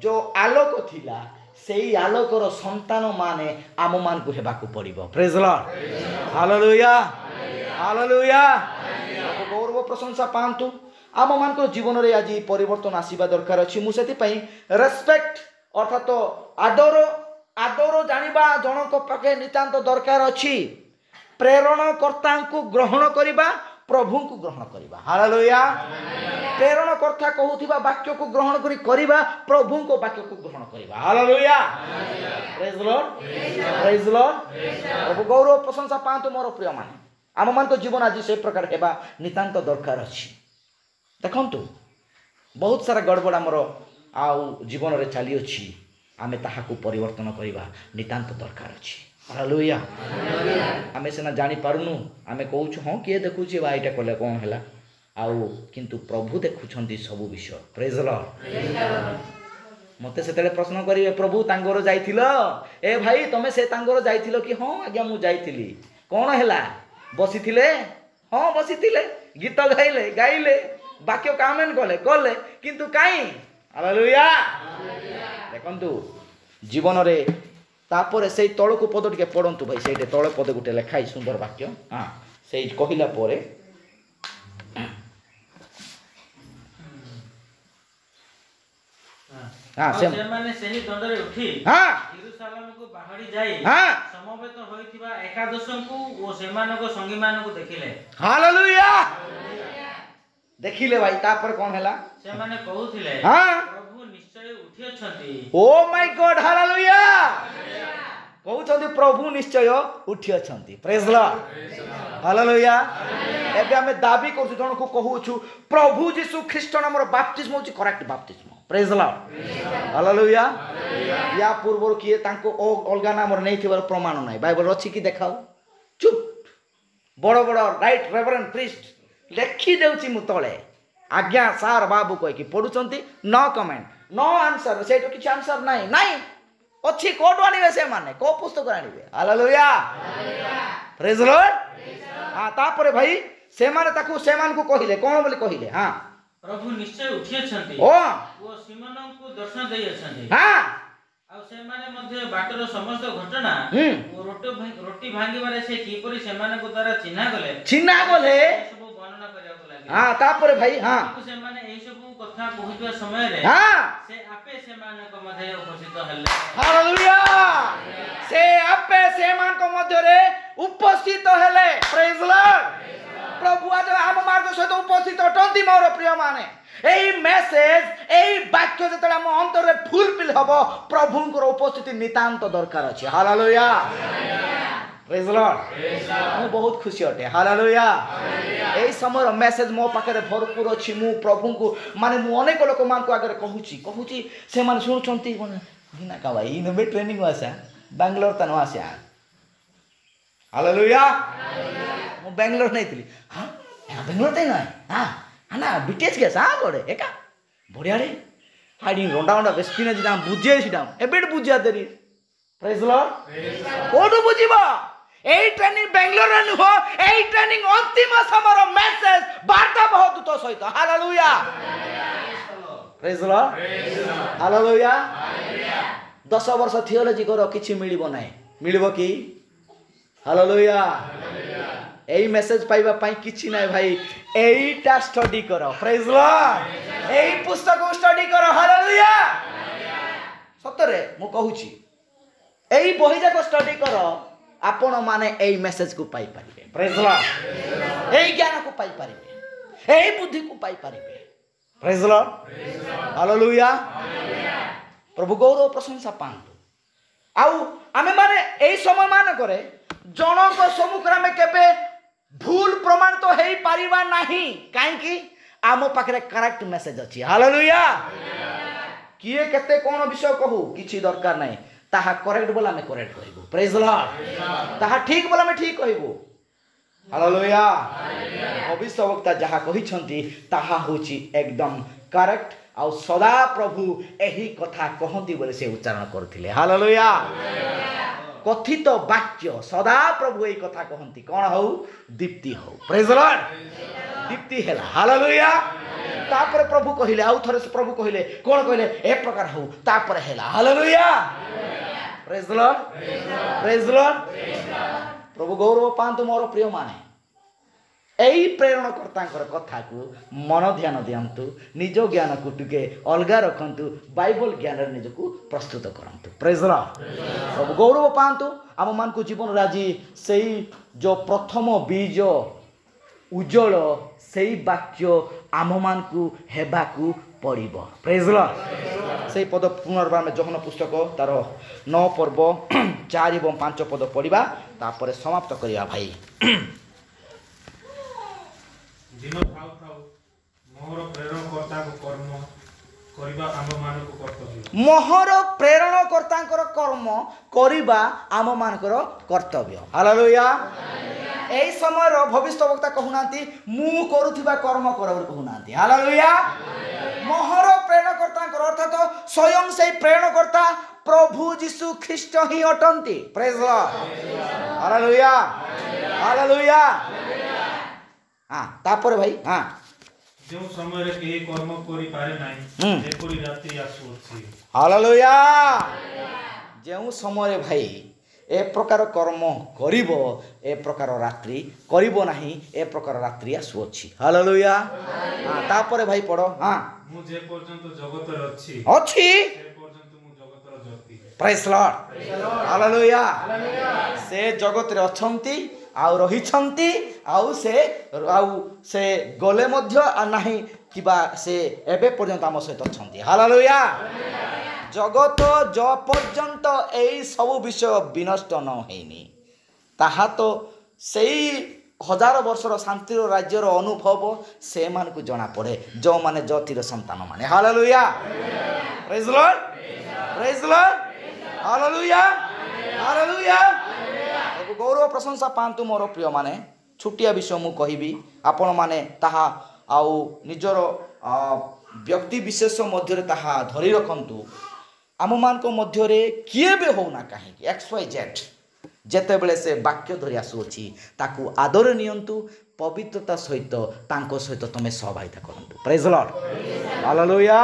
जो आलोक थिला सेई आलोकर संतान माने आम मान को हेबा को पड़िबो praise the Lord hallelujah hallelujah गौरव प्रशंसा पांतु आम मान को जीवन रे आज परिवर्तन आसीबा दरकार अछि मु सेति पई रेस्पेक्ट अर्थात आदर आदर जानिबा जनक पाके नितांत दरकार अछि प्रेरण कर्ता को ग्रहण करिबा प्रभु को ग्रहण करिबा हालेलुया प्रेरण कर्ता कहउथिबा वाक्य को ग्रहण करी करिबा प्रभु को वाक्य को ग्रहण करिबा hallelujah praise the lord praise the lord प्रभु गौरव प्रशंसा पांतु मोर प्रिय माने आम मान को जीवन आज से प्रकार हेबा नितांत दरकार अछि देखंतु बहुत सारा गड़बड़ हमर आउ जीवन रे चली अछि आमे ताहा को परिवर्तन करिबा नितांत दरकार अछि हालेलुया आमे सेना जानि पारुनु आमे कहूछु हां के देखुछि बा एटा कले कोन हैला आउ किंतु प्रभु देखुछंती सब विषय प्रेज द लॉर्ड मते सेतेले प्रश्न करिवे प्रभु तांगोर जाइथिलो ए भाई तमे से तांगोर जाइथिलो कि हां आज्ञा मु जाइथिली कोन हैला बसिथिले हां बसिथिले गीत गाइले वाक्य कामेन कले किंतु काई हालेलुया देखंतु जीवन रे तापर से तल को पद टिके पढ़ंतु भाई सेटे तल पद गुटे लेखाई सुंदर वाक्य हां से कहिला परे हां से माने सही दंडरे उठी हां यरूशलेम को बाहरी जाई हां समवेत होइथिबा एकादशंकु ओ सेमानको संगी मानको देखिले हालेलुया देखिले भाई तापर कोन हैला से माने कहउथिले हां प्रभु निश्चय उठी अछंती ओ माय गॉड हालेलुया कहउछंती प्रभु निश्चय उठी अछंती प्रेज द लॉर्ड हालेलुया एबे हमें दाबी करछु जण को कहउछु प्रभु यीशु ख्रीष्ट नामर बाप्तिस्म होछि करेक्ट बाप्तिस्म प्रेज द लॉर्ड हालेलुया या पूर्व किए तांको अलगा नामर नै थिबार प्रमाण नै बाइबल अछि कि देखाओ चुप बड़ बड़ राइट रेवरेंड प्रीस्ट लेखि देउछि मु तळे आज्ञा सार बाबू कहि कि पढुचंती नो कमेंट नो आंसर सेटो किछ आंसर नाही नाही अछि कोड आनिबे से माने को पुस्तक आनिबे हालेलुया प्रेज द लॉर्ड हां तापरे भाई से माने ताकू से मान को कहिले कोन बोली कहिले हां प्रभु निश्चय उठी अछंती ओ वो सिमोन को दर्शन देई अछंती हां आ से माने मध्ये बाटर समस्त घटना वो रोटी भांगी मारे से कीपरि से माने को द्वारा चिन्हा गले सब वर्णना करिया को लागे हां तापरे भाई हां से माने एई सब कथा कहउतवा समय रे हां से आपे से माने को मध्ये उपस्थित हल्ले हालेलुया से आपे से मान को मध्य रे उपस्थित हेले प्रेज द लॉर्ड प्रभु आज हम मार्ग सहित उपस्थित अटंती मोर प्रिय माने एई मेसेज एई वाक्य जतले हम अंतर रे फुलफिल हबो प्रभुंकर उपस्थिति नितांत दरकार अछि हालेलुया प्रेज द लॉर्ड मु बहुत खुशी अटे हालेलुया एई समय मेसेज मो पाखरे भरपूर अछि मु प्रभु को माने मु अनेक लोक मान को आगे कहूची से मान सुनछंती कोन बिना का भाई इनबे ट्रेनिंग वासा बेंगलोर तनो आसे हालेलुया मु बेंगलोर नै थिली हां बेंगलोर तै नै हां ना बीटीएस के सा गोड़े एका बढ़िया रे हाइडिंग रोंडा रोंडा वेस्पिन जी दाम बुझे छी दाम एबेड बुझिया देरी प्रेज लॉर्ड कोडो बुझिबा এই ট্রেনিং বেঙ্গালোর नु हो এই ট্রেনিং अंतिम समर मेसेज वार्ता बहुत तो सहित हालेलुया प्रेज लॉर्ड हालेलुया 10 वर्ष थियोलॉजी करो किछि मिलिबो नै मिलिबो की हालेलुया এই মেসেজ পাইবা পাই কিछि নাই ভাই এইটা স্টাডি করো প্রেজ লর্ড এই পুস্তক স্টাডি করো হালেলুয়া সত্যরে মু কহুছি এই বহি যাক স্টাডি করো आपण माने এই মেসেজ को पाई परिबे प्रेज लॉर्ड এই ज्ञान को पाई परिबे এই बुद्धि को पाई परिबे प्रेज लॉर्ड हालेलुया प्रभु गौरव प्रशंसा पांतु आउ आमे माने এই समय मान करे जनक सम्मुख में केबे भूल प्रमाण तो हेई परिबा नहीं काहे कि आमो पाखरे करेक्ट मेसेज अछि हालेलुया किए केते कोन विषय कहू किछि दरकार नहीं ताहा करेक्ट बोला में करेक्ट कहबो प्रेज लॉर्ड ताहा ठीक बोला में ठीक कहबो हालेलुया भविष्यवक्ता जहा कहिछंती ताहा होची एकदम करेक्ट आ सदा प्रभु एही कथा कहंती बोले से उच्चारण करथिले हालेलुया कथित वाक्य सदा प्रभु एही कथा कहंती कोन हो दीप्ति हो प्रेज लॉर्ड दीप्ति हैला हालेलुया तापर प्रभु कहिले आउ थरे प्रभु कहिले कोन कहिले ए प्रकार हो तापर हैला हालेलुया प्रेज लॉर्ड प्रभु गौरव पांतु मोर प्रिय माने एई प्रेरण कर्तांकर कथा को मन ध्यान दियंतु निज ज्ञान को टिके अलगा रखंतु बाइबल ज्ञान निज को प्रस्तुत करंतु प्रेज लॉर्ड प्रभु गौरव पांतु आम मान को जीवन राजी सेई जो प्रथम बीज उज्जवल सेई वाक्य आम मान को हेबा को पड़िबो प्रेज लॉर्ड सेई पद पुनर्बार में जहन पुस्तक तार 9 पर्व 4 एवं 5 पद पढ़िबा तापर समाप्त करिया भाई दिन थाउ थाउ मोहर प्रेरण कर्ता को कर्म करिबा आम मानको कर्तव्य मोहर प्रेरण कर्तांकर कर्म करिबा आम मानकर कर्तव्य हालेलुया एई समय रो भविष्यवक्ता कहउनांती मु करूथिबा कर्म कर कहउनांती हालेलुया मोहर प्रेरण कर्तांकर अर्थात स्वयं से प्रेरण कर्ता प्रभु यीशु ख्रीष्ट ही अटंती प्रेज लॉर्ड हालेलुया हालेलुया हां तापर भाई हां जो समय रे के कर्म करि पारे नाही एकोरी रात्रि आसुछि हालेलुया जेउ समय भाई ए प्रकार कर्म करिवो ए प्रकार रात्रि करिवो नाही ए प्रकार रात्रि आसुछि हालेलुया हां तापर भाई पढ़ो हां मु जे पर्यंत जगत रे अछि से पर्यंत मु जगत रे ज्योति प्रेज लॉर्ड हालेलुया से जगत रे अछंती आउ रहिछंती आउ से गले मध्य आ नाही किबा से एबे पर्यंत आम सहित अछंती हालेलुया जगत ज पर्यंत एई सब विषय विनष्ट न हेनी ताहा तो सेई 1000 वर्षर शांतिर राज्यर अनुभव से मान को जना पड़े जो माने ज्योतिर संतान माने hallelujah praise lord hallelujah hallelujah गौरव प्रशंसा पांतु मोर प्रिय माने छुटिया विषय मु कहिबी आपण माने ताहा आउ निजर व्यक्ति विशेष मध्य ताहा धरी रखंतु आम मान को मध्य रे किए बे होना काहे XYZ जेते बेले से वाक्य धरि आसुछि ताकू आदर नियंतु पवित्रता सहित तांको सहित तमे सहभागिता करंतु प्रेज लॉर्ड हालेलुया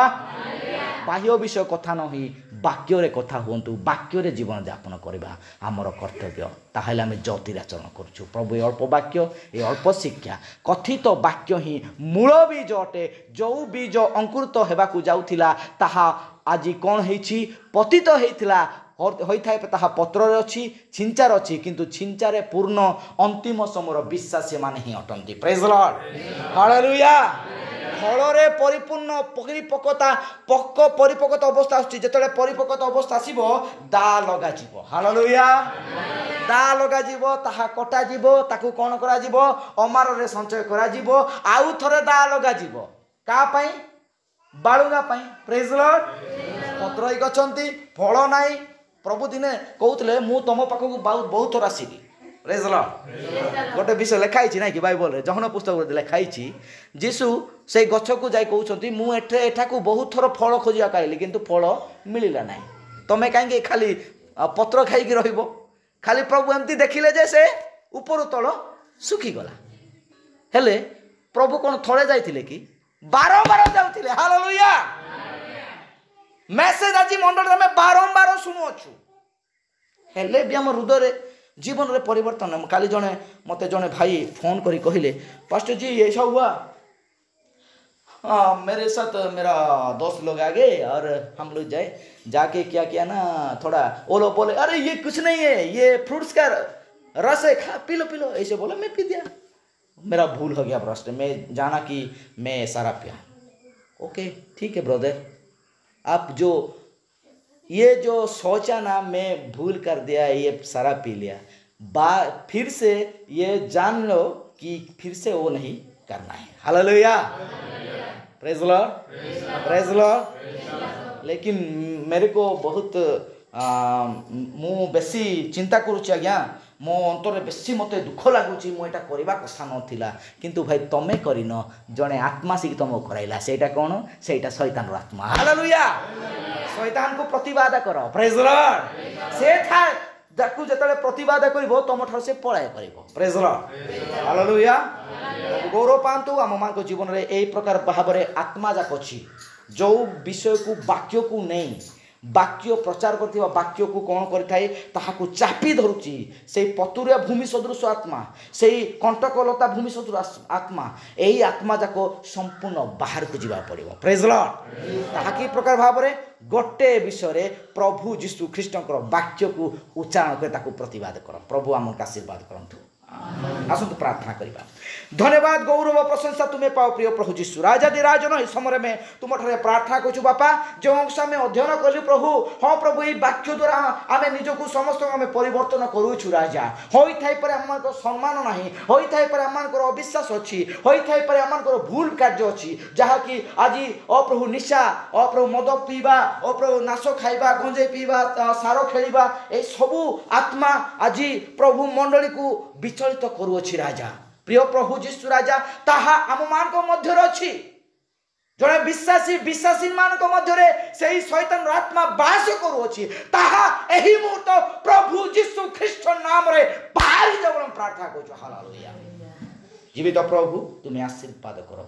बाह्य विषय कथा नही वाक्य रे कथा हुंतु वाक्य रे जीवन यापन करबा हमर कर्तव्य ताहेले आमे ज्योतिर आचरण करछु प्रभु ए अल्प वाक्य ए अल्प शिक्षा कथित वाक्य ही मूल बीज अटे जो बीज अंकुरित हेबाकू जाउथिला ताहा आजी कोन हेछि पतित हेइथिला होइथाय ताहा पत्र रे अछि छिंचार अछि किंतु छिंचारे पूर्ण अंतिम समर विश्वासी माने ही अटंती प्रेज लॉर्ड हालेलुया फलरे परिपूर्ण परिपक्वता परिपक्वता अवस्था आछि जेतले परिपक्वता अवस्था आसीबो दा लगा जीवो हालेलुया दा लगा जीवो ताहा कटा जीवो ताकू कोन करा जीवो अमार रे संचय करा जीवो आउ थरे दा लगा जीवो का पई बाळुगा पई प्रेज लॉर्ड पत्रई गचंती फल नाही प्रभु दिने कहउतले मु तम पाखकू बहुत थोर आसीबी ପ୍ରେଜ୍ ଦ ଲର୍ଡ। ଗୋଟେ ବିଷୟ ଲେଖା ହେଇଛି ନାଇଁ କି ବାଇବଲରେ, ଜହନ ପୁସ୍ତକରେ ଲେଖା ହେଇଛି ଯୀଶୁ ସେଇ ଗଛକୁ ଯାଇ କହୁଛନ୍ତି ମୁଁ ଏଠାକୁ ବହୁତ ଥର ଫଳ ଖୋଜିବାକୁ ଆଇଲି କିନ୍ତୁ ଫଳ ମିଳିଲା ନାହିଁ, ତମେ କାହିଁକି ଖାଲି ପତ୍ର ଖାଇକି ରହିବ? ଖାଲି ପ୍ରଭୁ ଏମିତି ଦେଖିଲେ ଯେ ସେ ଉପରୁ ତଳ ଶୁଖିଗଲା। ହେଲେ ପ୍ରଭୁ କ'ଣ ଥରେ ଯାଇଥିଲେ କି? ବାରମ୍ବାର ଯାଉଥିଲେ। ହାଲେଲୁୟା। ମେସେଜ ଆଜି ମଣ୍ଡଳରେ ଆମେ ବାରମ୍ବାର ଶୁଣୁଅଛୁ, ହେଲେ ବି ଆମ ହୃଦୟରେ ଜୀବନରେ ପରିବର୍ତ୍ତନ। କାଲି ମୋତେ ଜଣେ ଭାଇ ଫୋନ କରି କହିଲେ पास्टर जी ऐसा हुआ, मेरे साथ मेरा दोस्त लोग आ गए और हम लोग जाके क्या किया ना, थोड़ा वो लोग बोले अरे ये कुछ नहीं है, ये फ्रूट्स का रस है, खा पी लो। ऐसे बोला, मैं पी दिया। मेरा भूल हो गया ब्रस्ट, मैं जाना कि मैं सारा पिया। ओके ठीक है ब्रदर, आप ये जो सोचा ना मैं भूल कर दिया, ये सारा पी लिया, फिर से ये जान लो कि फिर से वो नहीं करना है। Hallelujah, praise the lord, praise the Lord. लेकिन मेरे को बहुत मु बेसी चिंता करुच्ची आज्ञा, मो अंतर बेसी मत दुख लगुच, मुझा करवा कथा नाला, किंतु भाई तमें करन, जड़े आत्मा सिक तुमको कराइला, सेटा कौन? सेटा शैतान आत्मा। हालेलुया, शैतान को प्रतिवाद कर, प्रेज द लॉर्ड। से था जाकू जतले प्रतिवाद करिवो तुम ठार से पलाय करिवो, प्रेज द लॉर्ड। हालेलुया, गौरव पांतु। आम मान जीवन में यही प्रकार भाव में आत्मा जाक अच्छी, जो विषय को वाक्य को नहीं, वाक्य प्रचार करथिबा वाक्य को कौन करिथाए, ताहाकु चापी धरुची से पतुरिया भूमि सदृश आत्मा, से कंटकलता भूमि सदृश आत्मा, यही आत्मा जाको संपूर्ण बाहर को जीवा पड़िबो, प्रेज द लॉर्ड। ताहा कि प्रकार भाव में गोटे विषय रे प्रभु यीशु ख्रीष्टकर वाक्य को उच्चारण कर ताकु प्रतिवाद कर। प्रभु आमको आशीर्वाद करंतु। आसतु प्रार्थना करिबा। धन्यवाद गौरव प्रशंसा तुम्हें पाओ प्रिय प्रभु यीशु, राजादि राजन इस समय में तुम ठारे प्रार्थना करूँ बापा, जो अंश आम अध्ययन कलु प्रभु, हाँ प्रभु ये वाक्य द्वारा आम निजक समस्त आम परिवर्तन करूँ राजा। होई पर आम सम्मान ना, होई पर आम अविश्वास अच्छी, होई पर आम भूल कार्य अच्छी, जहाँकि आज अप्रभु निशा, अप्रभु मद पीवा, अप्रभु नाश खाइबा, गंजे पीवा, सार खेलिबा, ए सबू आत्मा आज प्रभु मंडली को विचलित करुअछि राजा। प्रिय प्रभु यीशु राजा, ताहा आम मान मध्य अच्छी, जड़े विश्वासी मान मध्य से शैतान आत्मा बास करुअछि, ताहा एही मुहूर्त प्रभु यीशु ख्रीष्ट नाम रे बाहरी जब प्रार्थना करूँ। हालेलुया। जीवित प्रभु तुम्हें आशीर्वाद कर।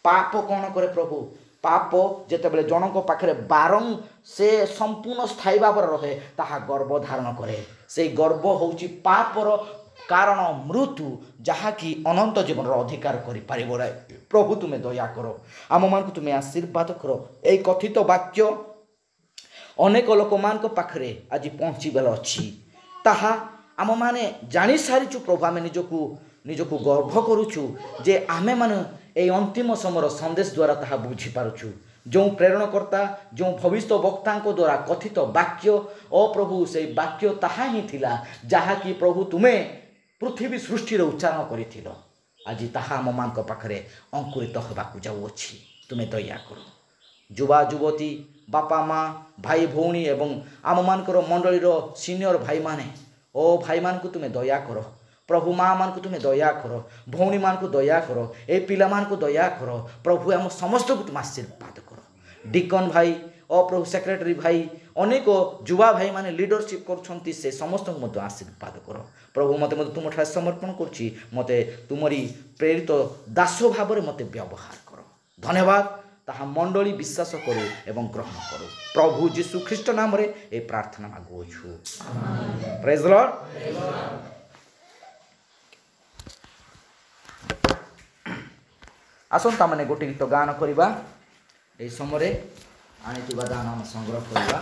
पाप कौन करे प्रभु? पाप जेतेबेले जनक पाखरे बारंग से संपूर्ण स्थायी भाव रहे, ताहा गर्भ धारण करे। से गर्भ होउछि पापर कारण मृत्यु, जहाँकि अनंत जीवन अधिकार कर। प्रभु तुम्हें दया करो, आम मान तुम्हें आशीर्वाद करो। यही कथित वाक्य अनेक लोक मान पाखरे आज पहुँचबार अच्छी, ताहा आम माने जानी सारीचु प्रभु। आम निजको गर्व करुचु जे आमे माने यही अंतिम समय संदेश द्वारा ताहा बुझी पारुचु। जो प्रेरणकर्ता, जो भविष्य वक्ता द्वारा कथित वाक्य, ओ प्रभु से वाक्य ताहा ही थिला, जहाँकि प्रभु तुम्हें पृथ्वी सृष्टि उच्चारण कर। आज ताहा आम मान पाखरे अंकुरित होगाकू जाऊँगी। तुम्हें दया करो। युवा युवती, बापा माँ, भाई भौणी एवं आम मानकर मंडलीर सीनियर भाई माने, ओ भाई मान को तुम्हें दया करो प्रभु। माँ मान को तुम्हें दया करो, भौणी मान को दया करो, ए पिला मान को दया करो प्रभु। आम समस्त को तुम आशीर्वाद करो। डिकन भाई, ओ प्रभु सेक्रेटरी भाई, अनेक युवा भाई माने लीडरशिप कर, से समस्त को मत आशीर्वाद करो प्रभु। मत तुम ठारे समर्पण करुच्ची, मते तुमरी प्रेरित दास भाव में मत व्यवहार करो। धन्यवाद। ताहा मंडली विश्वास करू एवं ग्रहण करू प्रभु यीशु ख्रीष्ट नाम रे ए प्रार्थना मागुछु। Praise the Lord. आसन तामने गोटे गीत गान करिबा। ए समय आनिथिबा दान हम संग्रह करिबा।